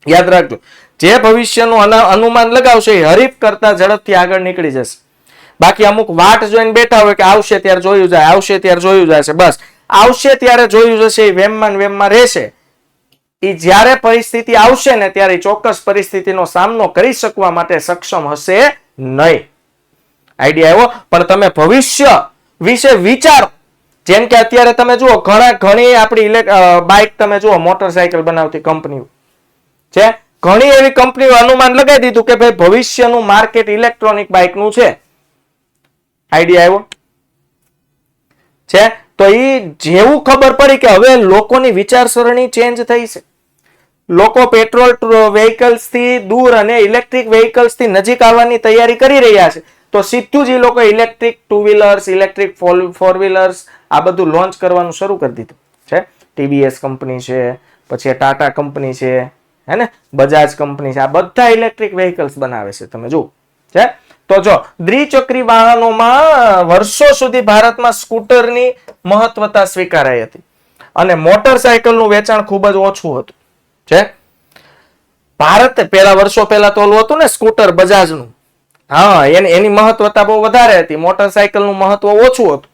યાદ રાખજો, જે ભવિષ્યનું અનુમાન લગાવશે એ હરીફ કરતા ઝડપથી આગળ નીકળી જશે. બાકી અમુક વાટ જોઈને બેઠા હોય કે આવશે ત્યારે જોયું જાય, આવશે ત્યારે જોયું જશે, બસ આવશે ત્યારે જોયું જશે, એ વેમમાં રહેશે. એ જ્યારે પરિસ્થિતિ આવશે ને ત્યારે ચોક્કસ પરિસ્થિતિનો સામનો કરી શકવા માટે સક્ષમ હશે નહીં. આઈડિયા આવ્યો? પણ તમે ભવિષ્ય વિશે વિચારો. જેમ કે અત્યારે તમે જુઓ ઘણી આપણી બાઇક તમે જુઓ, મોટરસાયકલ બનાવતી કંપનીઓ છે, ઘણી એવી કંપનીઓ અનુમાન લગાવી દીધું કે ભાઈ ભવિષ્યનું માર્કેટ ઇલેક્ટ્રોનિક બાઇકનું છે. આઈડિયા આવ્યો છે? તો એ જેવું ખબર પડી કે હવે લોકોની વિચારસરણી ચેન્જ થઈ છે, લોકો પેટ્રોલ વ્હીકલ્સ થી દૂર અને ઇલેક્ટ્રિક વ્હીકલ્સ થી નજીક આવવાની તૈયારી કરી રહ્યા છે, તો સીધું જ એ લોકો ઇલેક્ટ્રિક 2 વ્હીલર્સ, ઇલેક્ટ્રિક 4 વ્હીલર્સ આ બધું લોન્ચ કરવાનું શરૂ કરી દીધું છે. ટીવીએસ કંપની છે, પછી ટાટા કંપની છે, હે ને, બજાજ કંપની છે, આ બધા ઇલેક્ટ્રિક વ્હીકલ્સ બનાવે છે. તમે જુઓ છે. તો જો દ્વિચક્રી વાહનોમાં વર્ષો સુધી ભારતમાં સ્કૂટરની મહત્વતા સ્વીકારાઈ હતી અને મોટરસાયકલનું વેચાણ ખૂબ જ ઓછું હતું છે. ભારત વર્ષો પહેલા તો ઓલું હતું ને સ્કૂટર બજાજનું, હા, એની મહત્વતા બહુ વધારે હતી, મોટરસાયકલનું મહત્વ ઓછું હતું.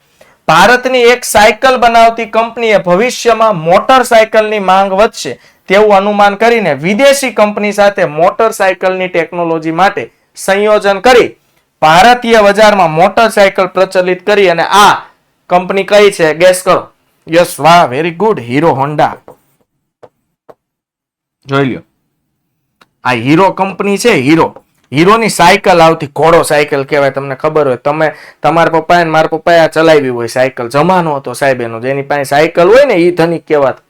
ભારતની એક સાયકલ બનાવતી કંપનીએ ભવિષ્યમાં મોટરસાયકલની માંગ વધશે તેવું અનુમાન કરીને વિદેશી કંપની સાથે મોટરસાયકલની ટેકનોલોજી માટે સંયોજન કરી ભારતીય બજારમાં મોટરસાયકલ પ્રચલિત કરી. અને આ કંપની કઈ છે ગેસ કરો? યસ, વાહ, વેરી ગુડ, હીરો હોન્ડા. જોઈ લ્યો, આ હીરો કંપની છે. હીરોની સાયકલ આવતી, ઘોડો સાયકલ કહેવાય, તમને ખબર હોય. તમે તમારા પપ્પાએ મારા પપ્પાએ આ ચલાવી હોય સાયકલ, જમાનો હતો સાહેબ એનો, જેની પાસે સાયકલ હોય ને એ ધનિક કહેવાતા.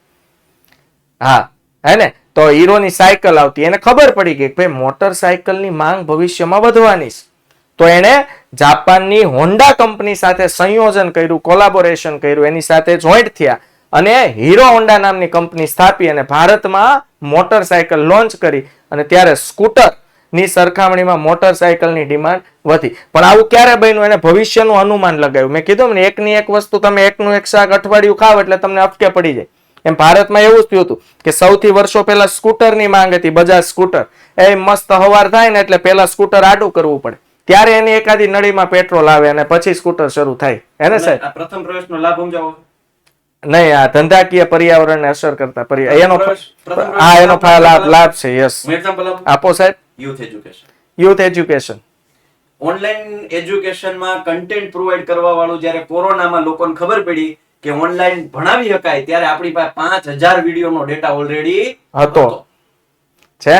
હા, હે ને, તો હીરોની સાયકલ આવતી. એને ખબર પડી કે ભાઈ મોટરસાયકલની માંગ ભવિષ્યમાં વધવાની છે, તો એને જાપાનની હોન્ડા કંપની સાથે સંયોજન કર્યું, કોલાબોરેશન કર્યું, એની સાથે જોઈન્ટ થયા અને હીરો હોન્ડા નામની કંપની સ્થાપી અને ભારતમાં મોટરસાયકલ લોન્ચ કરી. અને ત્યારે સ્કૂટર ની સરખામણીમાં મોટરસાયકલની ડિમાન્ડ વધી. પણ આવું ક્યારે બન્યું? એને ભવિષ્યનું અનુમાન લગાવ્યું. મેં કીધું ને, એકની એક વસ્તુ તમે એકનું એક શાક અઠવાડિયું ખાવ એટલે તમને અપકે પડી જાય. એમ ભારતમાં એવું જ થયું હતું કે સૌથી વર્ષો પહેલા સ્કૂટરની માંગ હતી, બજાજ સ્કૂટર. એ મસ્ત હવાર થાય ને એટલે પહેલા સ્કૂટર આડું કરવું પડે, ત્યારે એની એકાદી નળીમાં પેટ્રોલ આવે અને પછી સ્કૂટર શરૂ થાય. એને સાહેબ પ્રથમ પ્રવેશનો લાભ સમજાવો. નહીં, આ ધંધાકીય પર્યાવરણને અસર કરતા એનો લાભ છે. યસ, આપો સાહેબ. Youth education. ઓનલાઈન એજ્યુકેશનમાં કન્ટેન્ટ પ્રોવાઈડ કરવા વાળું જ્યારે કોરોનામાં લોકોને ખબર પડી કે ઓનલાઈન ભણાવી શકાય ત્યારે આપણી પાસે 5000 વિડીયોનો ડેટા ઓલરેડી હતો છે.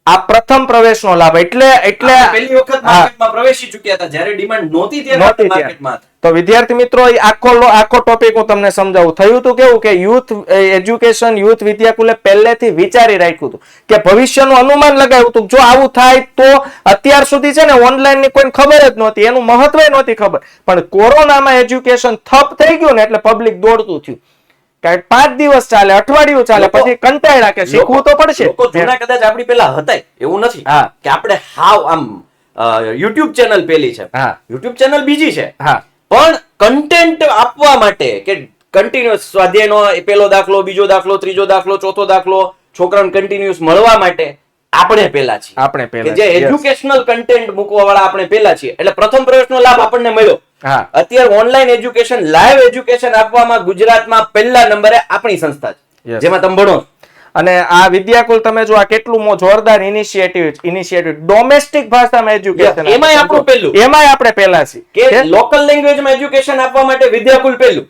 આ પ્રથમ પ્રવેશનો લાભ એટલે આપણે પહેલી વખત માર્કેટમાં પ્રવેશી ચૂક્યા હતા જ્યારે ડિમાન્ડ નહોતી ત્યારે આપણે માર્કેટમાં હતા. તો વિદ્યાર્થી મિત્રો એ આખો ટોપિક હું તમને સમજાવું. થયું હતું કેવું કે યુથ એજ્યુકેશન યુથ વિદ્યાકુલે પહેલેથી વિચારી રાખ્યું હતું કે ભવિષ્યનું અનુમાન લગાવ્યું હતું જો આવું થાય તો અત્યાર સુધી છે ને ઓનલાઈન ની કોઈ ખબર જ નહોતી, એનું મહત્વ નહોતી ખબર, પણ કોરોનામાં એજ્યુકેશન થપ થઈ ગયું ને એટલે પબ્લિક દોડતું થયું. 5 દિવસ ચાલે, અઠવાડિયું ચાલે, પછી કંટાળ્યા કે શીખવું તો પડશે. લોકો જૂના કદાચ આપણી પેલા હતા એવું નથી કે આપણે હાવ આમ YouTube ચેનલ પેલી છે, YouTube ચેનલ બીજી છે, પણ કન્ટેન્ટ આપવા માટે કે કન્ટિન્યુઅસ સ્વાધ્યાયનો પેલો દાખલો, બીજો દાખલો, ત્રીજો દાખલો, ચોથો દાખલો છોકરાઓને કન્ટિન્યુઅસ મળવા માટે આપણે પેલા છીએ. આપણે પેલા જે એજ્યુકેશનલ કન્ટેન્ટ મૂકવા વાળા આપણે પેલા છીએ. એટલે પ્રથમ પ્રવેશનો લાભ આપણને મળ્યો. અત્યારે ઓનલાઈન એજ્યુકેશન, લાઈવ એજ્યુકેશન આપવામાં ગુજરાતમાં પહેલા નંબરે આપણી સંસ્થા છે જેમાં તમે ભણો. અને આ વિદ્યાકુલ તમે જો આ કેટલું જોરદાર ઇનિશિયેટિવ ડોમેસ્ટિક ભાષામાં એજ્યુકેશન, એમાંય આપણું પહેલું, એમાંય આપણે પહેલા છીએ કે લોકલ લેંગ્વેજમાં એજ્યુકેશન આપવા માટે વિદ્યાકુલ પહેલું.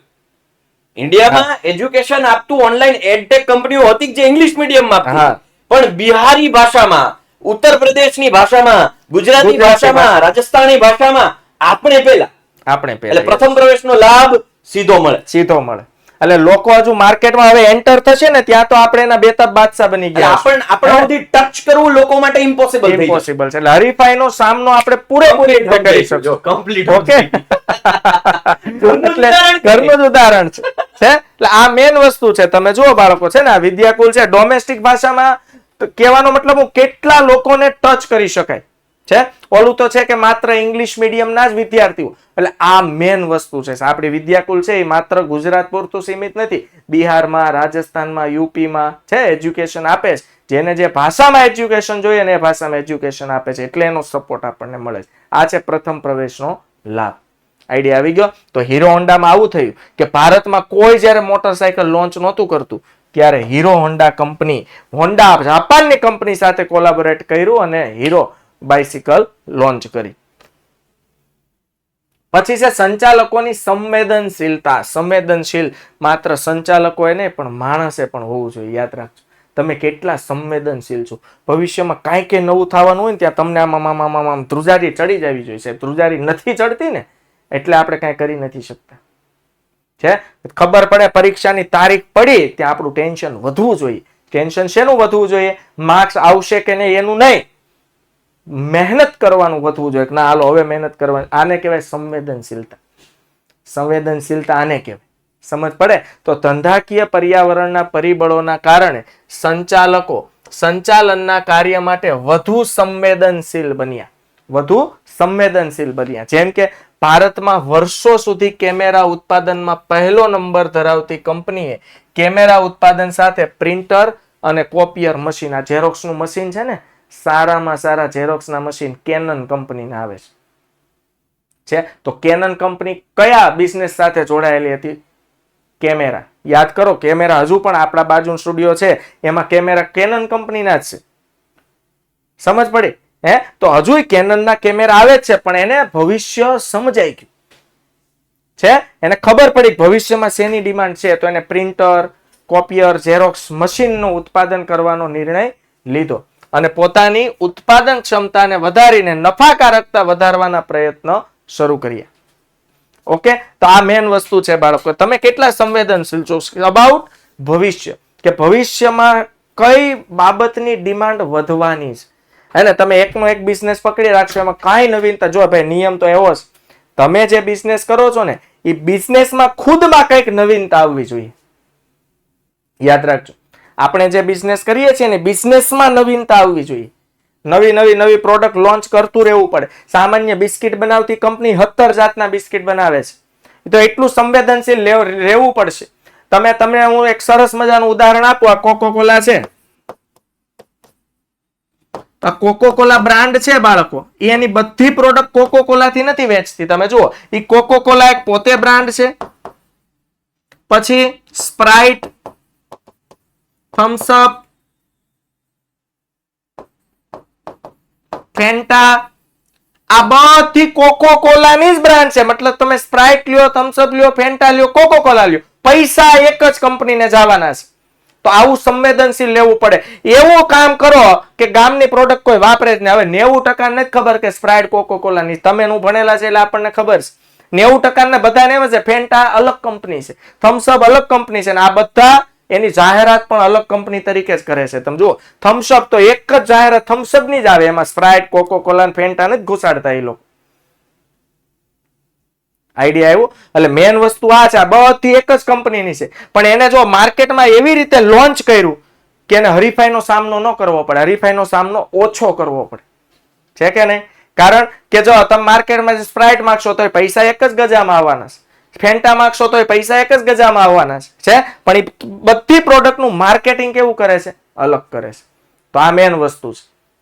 ઇન્ડિયામાં એજ્યુકેશન આપતું ઓનલાઈન એડટેક કંપનીઓ હતી જે ઇંગ્લિશ મીડિયમમાં આપતી, પણ બિહારી ભાષામાં, ઉત્તર પ્રદેશની ભાષામાં, ગુજરાતી ભાષામાં, રાજસ્થાની ભાષામાં આપણે પહેલા. એટલે પ્રથમ પ્રવેશનો લાભ સીધો મળે. એટલે લોકો હજુ માર્કેટમાં હવે એન્ટર થશે ને ત્યાં તો આપણે એના બેતાબ બાદશાહ બની ગયા. આપણે સુધી ટચ કરવું લોકો માટે ઇમ્પોસિબલ છે. એટલે હરીફાઈનો સામનો આપણે પૂરેપૂરી રીતે કરી શકીશું. કમ્પ્લીટ. ઓકે. એટલે ઘરનું જ ઉદાહરણ છે. એટલે આ મેન વસ્તુ છે. તમે જુઓ બાળકો, છે ને આ વિદ્યાકુલ છે ડોમેસ્ટિક ભાષામાં કહેવાનો મતલબ હું કેટલા લોકોને ટચ કરી શકાય છે. ઓલું તો છે કે માત્ર ઇંગ્લિશ મીડિયમના જ વિદ્યાર્થીઓ. એટલે આ મેન વસ્તુ છે. આપણી વિદ્યાકુલ છે એ માત્ર ગુજરાત પૂરતું સીમિત નથી. બિહારમાં, રાજસ્થાનમાં, યુપીમાં છે એજ્યુકેશન આપે છે. જેને જે ભાષામાં એજ્યુકેશન જોઈએ ને એ ભાષામાં એજ્યુકેશન આપે છે. એટલે એનો સપોર્ટ આપણને મળે છે. આ છે પ્રથમ પ્રવેશનો લાભ. આઈડિયા આવી ગયો? તો હીરો હોન્ડામાં આવું થયું કે ભારતમાં કોઈ જયારે મોટરસાયકલ લોન્ચ નહોતું કરતું ત્યારે હીરો હોન્ડા કંપની, હોન્ડા જાપાનની કંપની સાથે કોલાબોરેટ કર્યું અને હીરો બાઇસિકલ લોન્ચ કરી. પછી છે સંચાલકોની સંવેદનશીલતા. સંવેદનશીલ માત્ર સંચાલકોએ નહીં પણ માણસે પણ હોવું જોઈએ. યાદ રાખજો, તમે કેટલા સંવેદનશીલ છો. ભવિષ્યમાં કાંઈ કે નવું થવાનું હોય ને ત્યાં તમને આમ ધ્રુજારી ચડી જવી જોઈએ. સાહેબ ધ્રુજારી નથી ચડતી ને એટલે આપણે કાંઈ કરી નથી શકતા. છે ખબર પડે પરીક્ષાની તારીખ પડી ત્યાં આપણું ટેન્શન વધવું જોઈએ. ટેન્શન શેનું વધવું જોઈએ? માર્ક્સ આવશે કે નહીં એનું નહીં, મહેનત કરવાનું વધવું જોઈએ. ના હાલો હવે મહેનત કરવાની. આને કહેવાય સંવેદનશીલતા. સંવેદનશીલતા આને કહેવાય. સમજ પડે? તો ધંધાકીય પર્યાવરણના પરિબળોના કારણે સંચાલકો સંચાલનના કાર્ય માટે વધુ સંવેદનશીલ બન્યા. જેમ કે ભારતમાં વર્ષો સુધી કેમેરા ઉત્પાદનમાં પહેલો નંબર ધરાવતી કંપનીએ કેમેરા ઉત્પાદન સાથે પ્રિન્ટર અને કોપિયર મશીન, આ ઝેરોક્સનું મશીન છે ને, સારામાં સારા ઝેરોક્સના મશીન કેનન કંપનીના આવે છે. તો કેનન કંપની કયા બિઝનેસ સાથે જોડાયેલી હતી? કેમેરા. યાદ કરો, કેમેરા હજુ પણ આપણા બાજુ સ્ટુડિયો છે એમાં કેમેરા કેનન કંપનીના જ છે. સમજ પડી? તો હજુ કેનનના કેમેરા આવે જ છે, પણ એને ભવિષ્ય સમજાઈ ગયું છે. એને ખબર પડી ભવિષ્યમાં શેની ડિમાન્ડ છે, તો એને પ્રિન્ટર, કોપિયર, ઝેરોક્સ મશીનનું ઉત્પાદન કરવાનો નિર્ણય લીધો અને પોતાની ઉત્પાદન ક્ષમતાને વધારીને નફાકારકતા વધારવાના પ્રયત્ન શરૂ કર્યા. ઓકે, તો આ મેન વસ્તુ છે બાળકો. તમે કેટલા સંવેદનશીલ છો અબાઉટ ભવિષ્ય, કે ભવિષ્યમાં કઈ બાબતની ડિમાન્ડ વધવાની છે. હે, તમે એકનો એક બિઝનેસ પકડી રાખશો એમાં કાંઈ નવીનતા. જો ભાઈ નિયમ તો એવો છે, તમે જે બિઝનેસ કરો છો ને એ બિઝનેસમાં ખુદમાં કંઈક નવીનતા આવવી જોઈએ. યાદ રાખજો, આપણે જે બિઝનેસ કરીએ છીએ ને બિઝનેસમાં નવીનતા આવવી જોઈએ. નવી પ્રોડક્ટ લોન્ચ કરતું રહેવું પડે. સામાન્ય બિસ્કિટ બનાવતી કંપની 17 જાતના બિસ્કિટ બનાવે છે, તો એટલું સંવેદનશીલ રહેવું પડશે. તમને હું એક સરસ મજાનું ઉદાહરણ આપું. આ કોકોકોલા છે, આ કોકોકોલા બ્રાન્ડ છે બાળકો, એની બધી પ્રોડક્ટ કોકોકોલા થી નથી વેચતી. તમે જુઓ, એ કોકોકોલા એક પોતે બ્રાન્ડ છે, પછી સ્પ્રાઇટ, થમ્સ અપ, ફેન્ટા, આ બધી કોકોકોલાની જ બ્રાન્ડ છે. મતલબ તમે સ્પ્રાઇટ લ્યો, થમ્સ અપ લ્યો, ફેન્ટા લ્યો, કોકોકોલા લ્યો, પૈસા એક જ કંપનીને જવાના છે. તો આવું સંવેદનશીલ લેવું પડે. એવું કામ કરો કે ગામની પ્રોડક્ટ કોઈ વાપરે જ નહીં. હવે 90% નથી ખબર કે સ્પ્રાઇટ કોકો કોલાની, તમે હું ભણેલા છે એટલે આપણને ખબર છે. 90% બધાને એમ છે ફેન્ટા અલગ કંપની છે, થમ્સઅપ અલગ કંપની છે, અને આ બધા એની જાહેરાત પણ અલગ કંપની તરીકે જ કરે છે. તમે જુઓ, થમ્સઅપ તો એક જ જાહેરાત થમ્સઅપ ની જ આવે, એમાં સ્પ્રાઇટ કોકો કોલા ફેન્ટા નથી ઘુસાડતા એ લોકો. આઈડિયા આવ્યો? એટલે મેન વસ્તુ આ છે, આ બધી એક જ કંપનીની છે, પણ એને જો માર્કેટમાં એવી રીતે લોન્ચ કર્યું કે એને હરીફાઈનો સામનો ન કરવો પડે, હરીફાઈનો સામનો ઓછો કરવો પડે, છે કે નહીં? કારણ કે જો તમે માર્કેટમાં સ્પ્રાઇટ માંગશો તો પૈસા એક જ ગજામાં આવવાના છે, ફેન્ટા માંગશો તો પૈસા એક જ ગજામાં આવવાના છે, પણ એ બધી પ્રોડક્ટનું માર્કેટિંગ કેવું કરે છે? અલગ કરે છે. તો આ મેન વસ્તુ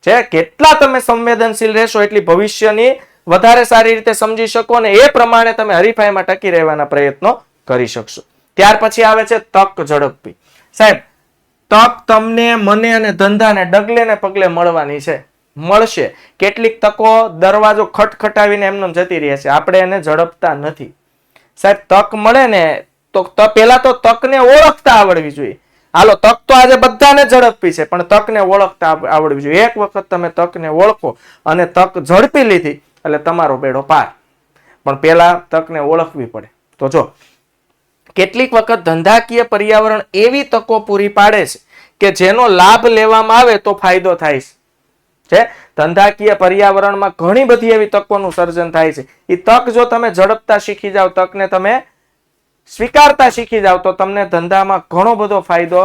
છે. કેટલા તમે સંવેદનશીલ રહેશો એટલી ભવિષ્યની વધારે સારી રીતે સમજી શકો ને એ પ્રમાણે તમે હરીફાઈમાં ટકી રહેવાના પ્રયત્નો કરી શકશો. ત્યાર પછી આવે છે તક ઝડપી. સાહેબ, તક તમને, મને અને ધંધાને ડગલે ને પગલે મળવાની છે, મળશે. કેટલીક તકો દરવાજો ખટખટાવીને એમને જતી રહે છે, આપણે એને ઝડપતા નથી. સાહેબ, તક મળે ને તો પેલા તો તકને ઓળખતા આવડવી જોઈએ. હાલો, તક તો આજે બધાને ઝડપી છે, પણ તકને ઓળખતા આવડવી જોઈએ. એક વખત તમે તકને ઓળખો અને તક ઝડપી લીધી એટલે તમારો બેડો પાર. પણ પેલા તકને ઓળખવી પડે. તો જો, કેટલીક વખત ધંધાકીય પર્યાવરણ એવી તકો પૂરી પાડે છે કે જેનો લાભ લેવામાં આવે તો ફાયદો થાય છે. ધંધાકીય પર્યાવરણમાં ઘણી બધી એવી તકોનું સર્જન થાય છે. એ તક જો તમે ઝડપતા શીખી જાવ, તકને તમે સ્વીકારતા શીખી જાવ તો તમને ધંધામાં ઘણો બધો ફાયદો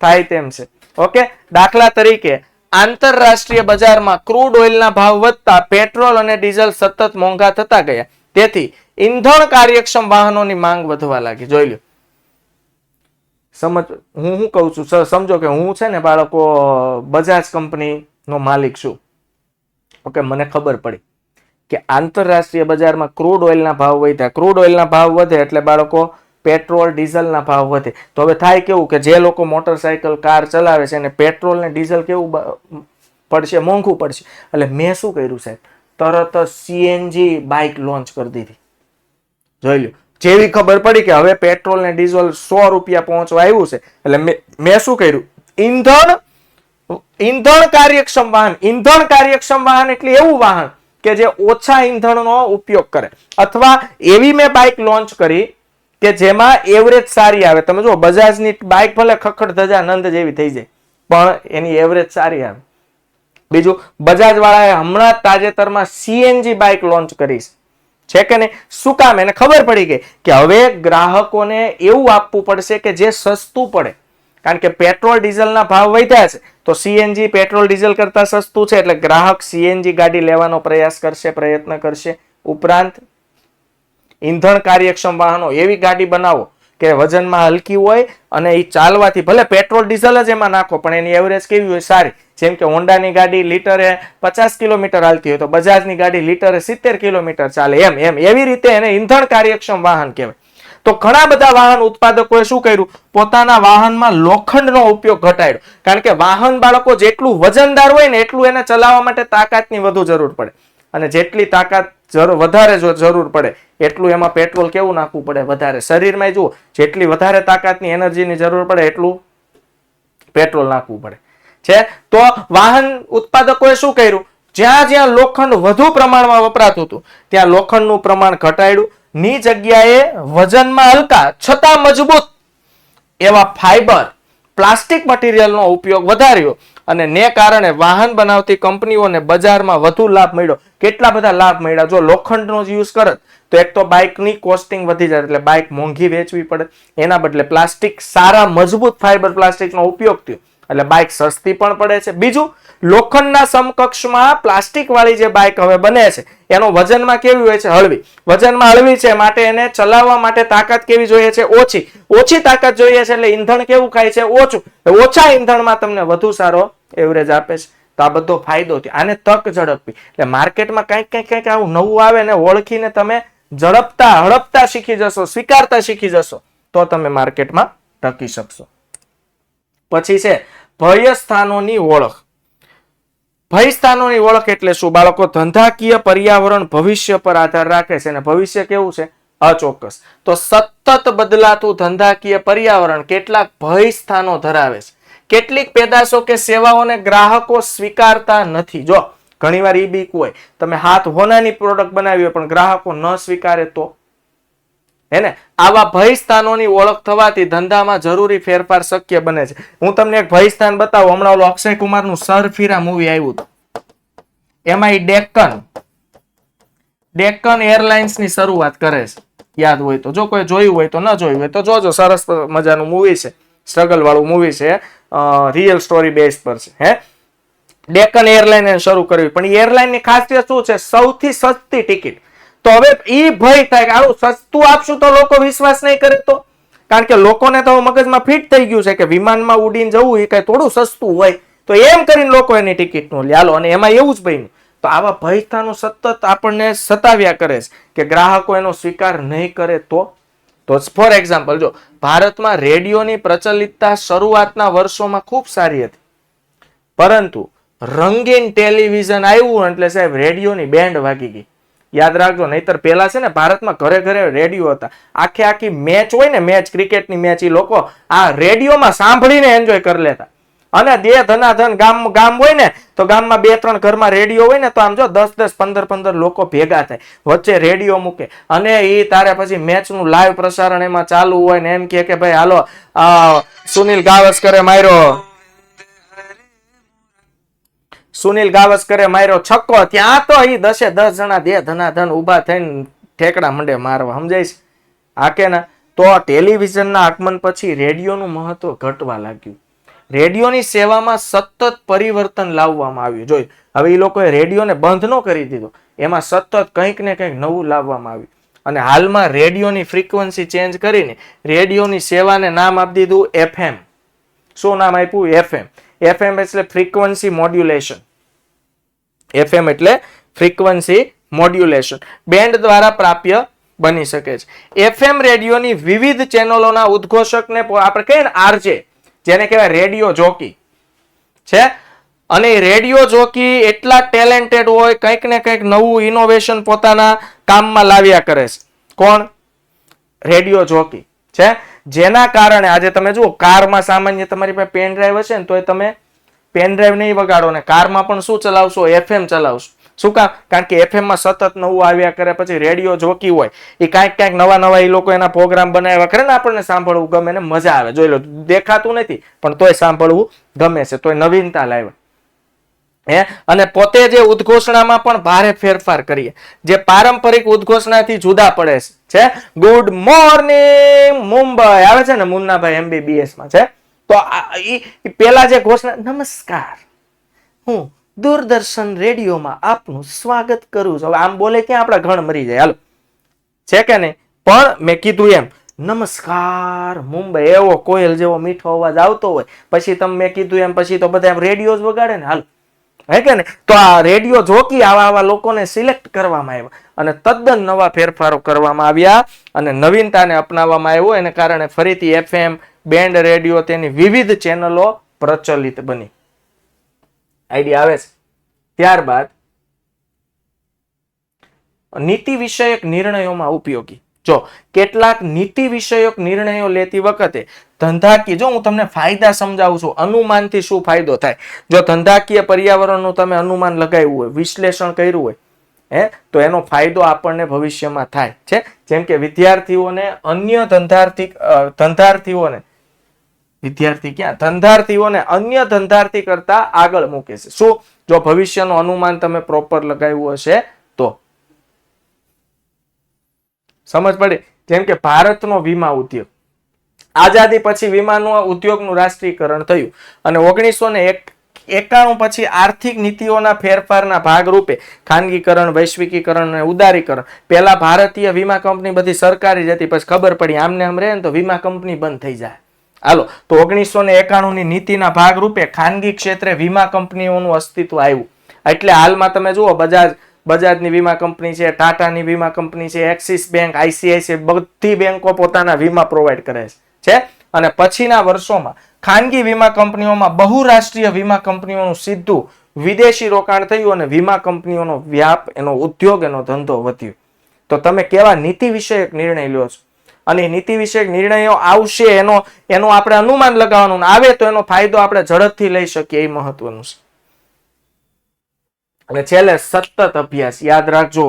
થાય તેમ છે. ઓકે, દાખલા તરીકે આંતરરાષ્ટ્રીય બજારમાં ક્રૂડ ઓઇલના ભાવ વધતા પેટ્રોલ અને ડીઝલ સતત મોંઘા થતા ગયા, તેથી ઈંધણ કાર્યક્ષમ વાહનોની માંગ વધવા લાગી. જોઈ લો, સમજ હું શું કહું છું, સમજો કે હું છે ને બાળકો બજાજ કંપની નો માલિક છું. ઓકે, મને ખબર પડી કે આંતરરાષ્ટ્રીય બજારમાં ક્રૂડ ઓઇલના ભાવ વધ્યા. ક્રૂડ ઓઇલના ભાવ વધે એટલે બાળકો પેટ્રોલ ડીઝલના ભાવ વધે. તો હવે થાય કેવું કે જે લોકો મોટરસાયકલ કાર ચલાવે છે એને પેટ્રોલ ને ડીઝલ કેવું પડશે? મોંઘું પડશે. એટલે મેં શું કર્યું સાહેબ? તરત જ સીએનજી બાઇક લોન્ચ કરી દીધી. જોઈ લો, જેવી ખબર પડી કે હવે પેટ્રોલ ને ડીઝલ 100 રૂપિયા પહોંચવા આવ્યું છે એટલે મેં શું કર્યું? ઈંધણ કાર્યક્ષમ વાહન. ઈંધણ કાર્યક્ષમ વાહન એટલે એવું વાહન કે જે ઓછા ઈંધણનો ઉપયોગ કરે, અથવા એવી મેં બાઇક લોન્ચ કરી કે જેમાં એવરેજ સારી આવે. તમે જો, બજાજની બાઇક ભલે ખખડ ધજા નંદ જેવી થઈ જાય પણ એની એવરેજ સારી આવે. બીજું, બજાજ વાળાએ હમણાં તાજેતરમાં સીએનજી બાઇક લોન્ચ કરી છે કે નહીં? શું કામ? એને ખબર પડી ગઈ કે હવે ગ્રાહકોને એવું આપવું પડશે કે જે સસ્તું પડે. કારણ કે પેટ્રોલ ડીઝલના ભાવ વધ્યા છે તો સીએનજી પેટ્રોલ ડીઝલ કરતા સસ્તું છે એટલે ગ્રાહક સીએનજી ગાડી લેવાનો પ્રયાસ કરશે, પ્રયત્ન કરશે. ઉપરાંત ઈંધણ કાર્યક્ષમ વાહનો એવી ગાડી બનાવો કે વજનમાં હલકી હોય અને એ ચાલવાથી, ભલે પેટ્રોલ ડીઝલ જ એમાં નાખો પણ એની એવરેજ કેવી હોય? સારી. જેમ કે હોન્ડાની ગાડી લીટરે 50 કિલોમીટર હાલતી હોય તો બજાજની ગાડી લીટરે 70 કિલોમીટર ચાલે. એવી રીતે એને ઈંધણ કાર્યક્ષમ વાહન કહેવાય. તો ઘણા બધા વાહન ઉત્પાદકોએ શું કર્યું? પોતાના વાહનમાં લોખંડનો ઉપયોગ ઘટાડ્યો. કારણ કે વાહન બાળકો જેટલું વજનદાર હોય ને એટલું એને ચલાવવા માટે તાકાતની વધુ જરૂર પડે, અને જેટલી તાકાત વધારે જરૂર પડે એટલું એમાં પેટ્રોલ કેવું નાખવું પડે? વધારે. શરીરમાં જુઓ, જેટલી વધારે તાકાતની એનર્જીની જરૂર પડે એટલું પેટ્રોલ નાખવું પડે છે. તો વાહન ઉત્પાદકોએ શું કર્યું? જ્યાં જ્યાં લોખંડ વધુ પ્રમાણમાં વપરાતું હતું ત્યાં લોખંડનું પ્રમાણ ઘટાડ્યું. ની જગ્યાએ વજનમાં હલકા છતાં મજબૂત એવા ફાઈબર, પ્લાસ્ટિક મટીરિયલનો ઉપયોગ વધાર્યો અને ને કારણે વાહન બનાવતી કંપનીઓને બજારમાં વધુ લાભ મળ્યો. કેટલા બધા લાભ મળ્યા? જો લોખંડનો યુઝ કરે તો એક તો બાઇકની કોસ્ટિંગ વધી જાય એટલે બાઇક મોંઘી વેચવી પડે, એના બદલે પ્લાસ્ટિક, સારા મજબૂત ફાઈબર પ્લાસ્ટિકનો ઉપયોગ થયો એટલે બાઇક સસ્તી પણ પડે છે. બીજું, લોખંડના સમકક્ષમાં પ્લાસ્ટિક વાળી જે બાઇક હવે બને છે એનો વજનમાં કેવી હોય છે? હળવી. વજનમાં હળવી છે માટે એને ચલાવવા માટે તાકાત કેવી જોઈએ છે? ઓછી તાકાત જોઈએ છે એટલે ઈંધણ કેવું ખાય છે? ઓછું. ઓછા ઈંધણમાં તમને વધુ સારો એવરેજ આપે છે. તો આ બધો ફાયદો થયો. આને તક ઝડપી. એટલે માર્કેટમાં કંઈક આવું નવું આવે ને ઓળખીને તમે હડપતા શીખી જશો, સ્વીકારતા શીખી જશો તો તમે માર્કેટમાં ટકી શકશો. પછી છે ભય સ્થાનોની ઓળખ. ભય સ્થાનોની ઓળખ એટલે શું? બાળકો, ધંધાકીય પર્યાવરણ ભવિષ્ય પર આધાર રાખે છે અને ભવિષ્ય કેવું છે? અચોક્કસ. તો સતત બદલાતું ધંધાકીય પર્યાવરણ કેટલાક ભય સ્થાનો ધરાવે છે. કેટલીક પેદાશો કે સેવાઓને ગ્રાહકો સ્વીકારતા નથી. જો ઘણીવાર ઈ બીક હોય, તમે હાથ હોનાની પ્રોડક્ટ બનાવી હોય પણ ગ્રાહકો ન સ્વીકારે તો હેને, આવા ભય સ્થાનોની ઓળખ થવાથી ધંધામાં જરૂરી ફેરફાર શક્ય બને છે. હું તમને એક ભય સ્થાન બતાવું. હમણાં ઓલો અક્ષય કુમારનું સરફીરા મૂવી આવ્યું હતું, એમાં ડેક્કન એરલાઇન્સ ની શરૂઆત કરે છે. યાદ હોય તો, જો કોઈ જોયું હોય તો, ન જોયું હોય તો જોજો. સરસ મજાનું મૂવી છે, સ્ટ્રગલ વાળું મૂવી છે, રિયલ સ્ટોરી બેઝ પર છે. હે, ડેક્કન એરલાઇન શરૂ કર્યું, પણ એરલાઇન ની ખાસિયત શું છે? સૌથી સસ્તી ટિકિટ. તો હવે ઈ ભય થાય કે આવું સસ્તું આપશું તો લોકો વિશ્વાસ નહીં કરે, તો કારણ કે લોકોને તો મગજમાં ફિટ થઈ ગયું છે કે વિમાનમાં ઉડીને જવું એ કઈ થોડું સસ્તું હોય, તો એમ કરીને લોકો એની ટિકિટ નો લે. હાલો, અને એમાં એવું જ બન્યું. તો આવા ભયસ્થાનો સતત આપણને સતાવ્યા કરે છે કે ગ્રાહકો એનો સ્વીકાર નહીં કરે તો ફોર એક્ઝામ્પલ, જો ભારતમાં રેડિયોની પ્રચલિતતા શરૂઆતના વર્ષોમાં ખૂબ સારી હતી, પરંતુ રંગીન ટેલિવિઝન આવ્યું એટલે સાહેબ રેડિયોની બેન્ડ વાગી ગઈ. યાદ રાખજો, નહીતર પેલા છે ને ભારતમાં ઘરે ઘરે રેડિયો હતા. આખી મેચ હોય ને, મેચ, ક્રિકેટની મેચ, એ લોકો આ રેડિયોમાં સાંભળીને એન્જોય કરી લેતા. અને ધનાધન ગામ હોય ને, તો ગામમાં 2-3 ઘરમાં રેડિયો હોય ને, તો આમ જો 10-10, 15-15 લોકો ભેગા થાય, વચ્ચે રેડિયો મૂકે, અને એ તારે પછી મેચનું લાઈવ પ્રસારણ એમાં ચાલુ હોય ને એમ કે ભાઈ હાલો સુનિલ ગાવસ્કરે માર્યો છક્કો. ત્યાં તો એ 10-10 જણા ધનાધન ઉભા થઈને ઠેકડા મંડે મારવા. સમજાય છે? હા કે ના? તો ટેલિવિઝનના આગમન પછી રેડિયોનું મહત્વ ઘટવા લાગ્યું. રેડિયોની સેવામાં સતત પરિવર્તન લાવવામાં આવ્યું. જોઈ, હવે એ લોકોએ રેડિયોને બંધ ન કરી દીધો, એમાં સતત કંઈક ને કંઈક નવું લાવવામાં આવ્યું. અને હાલમાં રેડિયોની ફ્રીક્વન્સી ચેન્જ કરીને રેડિયોની સેવાને નામ આપી દીધું FM. શું નામ આપ્યું? FM. FM એટલે ફ્રીક્વન્સી મોડ્યુલેશન. FM એટલે ફ્રીક્વન્સી મોડ્યુલેશન. બેન્ડ દ્વારા પ્રાપ્ય બની શકે છે. FM રેડિયોની વિવિધ ચેનલોના ઉદ્ઘોષકને આપણે કહીએ ને RJ, જેને કહેવાય રેડિયો જોકી છે. અને રેડિયો જોકી એટલા ટેલેન્ટેડ હોય, કંઈક ને કંઈક નવું ઇનોવેશન પોતાના કામમાં લાવ્યા કરે છે. કોણ? રેડિયો જોકી છે. જેના કારણે આજે તમે જુઓ, કારમાં સામાન્ય તમારી પાસે પેન ડ્રાઈવ હશે ને, તો તમે પેન ડ્રાઈવ નહીં વગાડો ને કારમાં પણ શું ચલાવશો? FM ચલાવશો. શું કામ? કારણ કે FM માં સતત નવું આવ્યા કરે. પછી રેડિયો જોકી હોય, એ કાંઈક નવા એ લોકો એના પ્રોગ્રામ બનાવ્યા કરે ને, આપણને સાંભળવું ગમે ને મજા આવે. જોઈ લો, દેખાતું નથી પણ તોય સાંભળવું ગમે છે, તોય નવીનતા લાવ્યા. અને પોતે જે ઉદ્ઘોષણામાં પણ ભારે ફેરફાર કરીએ, જે પારંપરિક ઉદ્ઘોષણાથી જુદા પડે છે. ગુડ મોર્નિંગ મુંબઈ આવે છે ને, મુન્નાભાઈ MBBS માં છે. તો પેલા જે ઘોષણા, નમસ્કાર, હું દૂરદર્શન રેડિયોમાં આપનું સ્વાગત કરું છું. હવે આમ બોલે ક્યાં આપણા ઘણ મરી જાય. હાલો, છે કે નહીં? પણ મેં કીધું એમ, નમસ્કાર મુંબઈ, એવો કોયલ જેવો મીઠો અવાજ આવતો હોય, પછી તમે મેં કીધું એમ પછી તો બધા રેડિયો જ વગાડે ને. હાલ, હે કે ને? તો આ રેડિયો જોકી આવા લોકોને સિલેક્ટ કરવામાં આવ્યા અને તદ્દન નવા ફેરફારો કરવામાં આવ્યા અને નવીનતાને અપનાવવામાં આવ્યો. એને કારણે ફરીથી FM, બેન્ડ રેડિયો, તેની વિવિધ ચેનલો પ્રચલિત બની. આઈડિયા આવે છે? ત્યારબાદ નીતિ વિષયક નિર્ણયોમાં ઉપયોગી. જો કેટલાક નીતિ વિષયક નિર્ણયો લેતી વખતે ધંધાકીય, જો હું તમને ફાયદા સમજાવું છું, અનુમાનથી શું ફાયદો થાય. જો ધંધાકીય પર્યાવરણનું તમે અનુમાન લગાવ્યું હોય, વિશ્લેષણ કર્યું હોય, તો એનો ફાયદો આપણને ભવિષ્યમાં થાય છે. જેમ કે ધંધાર્થીઓને અન્ય ધંધાર્થી કરતા આગળ મૂકે છે. શું? જો ભવિષ્યનું અનુમાન તમે પ્રોપર લગાવ્યું હશે તો. સમજ પડી? જેમ કે ભારતનો વીમા ઉદ્યોગ, આઝાદી પછી વીમાનું ઉદ્યોગનું રાષ્ટ્રીયકરણ થયું અને 1991 પછી આર્થિક નીતિઓના ફેરફારના ભાગરૂપે ખાનગીકરણ, વૈશ્વિકીકરણ અને ઉદારીકરણ. પહેલા ભારતીય વીમા કંપની બધી સરકારી જ હતી, પછી ખબર પડી આમને આમ રહે ને તો વીમા કંપની બંધ થઈ જાય. હાલો, તો 1991 ની નીતિના ભાગરૂપે ખાનગી ક્ષેત્રે વીમા કંપનીઓનું અસ્તિત્વ આવ્યું. એટલે હાલમાં તમે જુઓ, બજાજની વીમા કંપની છે, ટાટાની વીમા કંપની છે, એક્સિસ બેંક, ICICI, બધી બેંકો પોતાના વીમા પ્રોવાઈડ કરે છે. અને પછીના વર્ષોમાં ખાનગી વીમા કંપનીઓમાં બહુરાષ્ટ્રીય વીમા કંપનીઓનું સીધું વિદેશી રોકાણ થયું અને વીમા કંપનીઓનો વ્યાપ, એનો ઉદ્યોગ, એનો ધંધો વધ્યો. તો તમે કેવા નીતિ વિષયક નિર્ણય લ્યો છો અને નીતિ વિષયક નિર્ણયો આવશે એનું આપણે અનુમાન લગાવવાનું, આવે તો એનો ફાયદો આપણે ઝડપથી લઈ શકીએ, એ મહત્વનું છે. અને છેલ્લે સતત અભ્યાસ. યાદ રાખજો,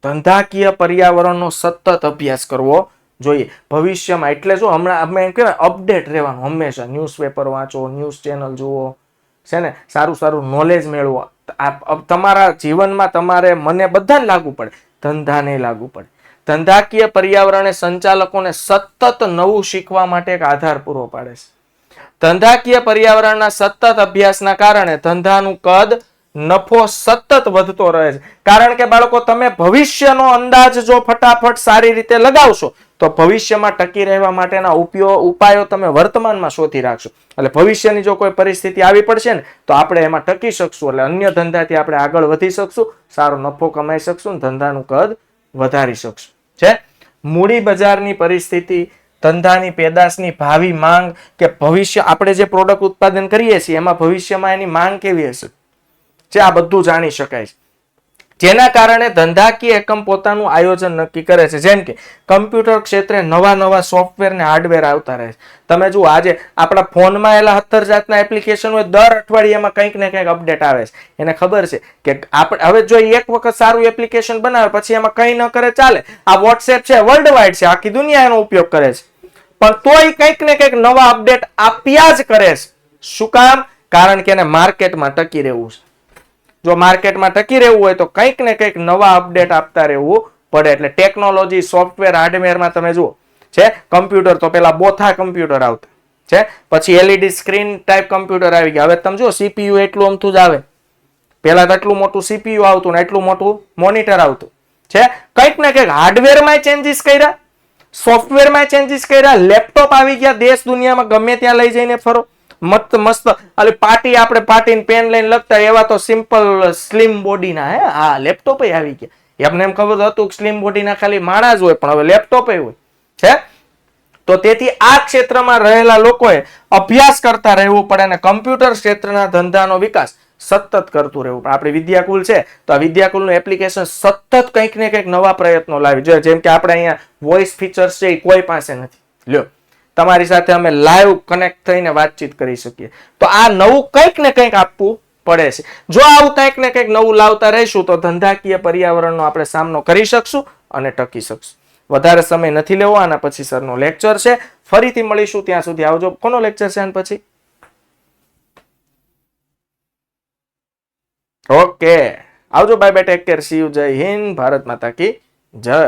ધંધાકીય પર્યાવરણનો સતત અભ્યાસ કરવો જોઈએ ભવિષ્યમાં. એટલે જો હમણાં અમે એમ કહેવાય અપડેટ રહેવાનું હંમેશા. ન્યૂઝપેપર વાંચો, ન્યૂઝ ચેનલ જુઓ, છે ને, સારું નોલેજ મેળવો. તમારા જીવનમાં તમારે, મને બધાને લાગુ પડે, ધંધાને લાગુ પડે. ધંધાકીય પર્યાવરણે સંચાલકોને સતત નવું શીખવા માટે એક આધાર પૂરો પાડે છે. ધંધાકીય પર્યાવરણના સતત અભ્યાસના કારણે ધંધાનું કદ, નફો સતત વધતો રહે છે. કારણ કે બાળકો, તમે ભવિષ્યનો અંદાજ જો ફટાફટ સારી રીતે લગાવશો તો ભવિષ્યમાં ટકી રહેવા માટેના ઉપાયો તમે વર્તમાનમાં શોધી રાખશો. એટલે ભવિષ્યની જો કોઈ પરિસ્થિતિ આવી પડશે ને તો આપણે એમાં ટકી શકશું. એટલે અન્ય ધંધાથી આપણે આગળ વધી શકશું, સારો નફો કમાઈ શકશું, ધંધાનું કદ વધારી શકશું. છે મૂડી બજારની પરિસ્થિતિ, ધંધાની પેદાશની ભાવિ માંગ, કે ભવિષ્ય આપણે જે પ્રોડક્ટ ઉત્પાદન કરીએ છીએ એમાં ભવિષ્યમાં એની માંગ કેવી હશે, જે આ બધું જાણી શકાય છે. જેના કારણે ધંધાકીય એકમ પોતાનું આયોજન નક્કી કરે છે. જેમ કે કમ્પ્યુટર ક્ષેત્રે નવા સોફ્ટવેર ને હાર્ડવેર આવતા રહે છે. તમે જુઓ, આજે આપણા ફોનમાં એલા 17 જાતના એપ્લિકેશન હોય, દર અઠવાડિયામાં કંઈક ને કંઈક અપડેટ આવે છે. એને ખબર છે કે આપણે હવે જો એક વખત સારું એપ્લિકેશન બનાવે પછી એમાં કંઈ ન કરે ચાલે. આ વોટ્સએપ છે, વર્લ્ડ વાઇડ છે, આખી દુનિયા એનો ઉપયોગ કરે છે, પણ તોય કંઈક ને કંઈક નવા અપડેટ આપ્યા જ કરે છે. શું કામ? કારણ કે એને માર્કેટમાં ટકી રહેવું છે. જો માર્કેટમાં ટકી રહેવું હોય તો કંઈક ને કંઈક નવા અપડેટ આપતા રહેવું પડે. એટલે ટેકનોલોજી, સોફ્ટવેર, હાર્ડવેરમાં તમે જુઓ છે, કમ્પ્યુટર તો પેલા બોથા કમ્પ્યુટર આવતા છે, પછી એલઈડી સ્ક્રીન ટાઈપ કમ્પ્યુટર આવી ગયા. હવે તમે જુઓ, સીપીયુ એટલું અમથું જ આવે. પેલા તો એટલું મોટું સીપીયુ આવતું ને એટલું મોટું મોનિટર આવતું છે. કંઈક ને કંઈક હાર્ડવેરમાં ચેન્જીસ કર્યા, સોફ્ટવેરમાં ચેન્જીસ કર્યા, લેપટોપ આવી ગયા, દેશ દુનિયામાં ગમે ત્યાં લઈ જઈને ફરો. મસ્ત પાર્ટી, આપણે પાર્ટીને પેન લઈને લખતા એવા તો સિમ્પલ સ્લિમ બોડીના હા લેપટોપ આવી ગયા. એમને એમ ખબર હતું કે સ્લિમ બોડીના ખાલી માણસ હોય, પણ હવે લેપટોપ હોય છે. તો તેથી આ ક્ષેત્રમાં રહેલા લોકોએ અભ્યાસ કરતા રહેવું પડે અને કમ્પ્યુટર ક્ષેત્રના ધંધાનો વિકાસ સતત કરતું રહેવું. પણ આપણી વિદ્યાકુલ છે તો આ વિદ્યાકુલનું એપ્લિકેશન સતત કંઈક ને કંઈક નવા પ્રયત્નો લાવી જોઈએ. જેમ કે આપણે અહીંયા વોઇસ ફીચર્સ છે, એ કોઈ પાસે નથી. લ્યો, તમારી સાથે અમે લાઈવ કનેક્ટ થઈને વાતચીત કરી શકીએ. તો આ નવું કંઈક ને કંઈક આપવું પડે છે. જો આવું કંઈક ને કંઈક નવું લાવતા રહીશું તો ધંધાકીય પર્યાવરણનો આપણે સામનો કરી શકશું અને ટકી શકશું. વધારે સમય નથી લેવો. આના પછી સરનો લેક્ચર છે, ફરીથી મળીશું. ત્યાં સુધી આવજો. કોનો લેક્ચર છે આના પછી? ઓકે, આવજો. Bye bye, take care, C you. જય હિન્દ, ભારત માતા કી જય.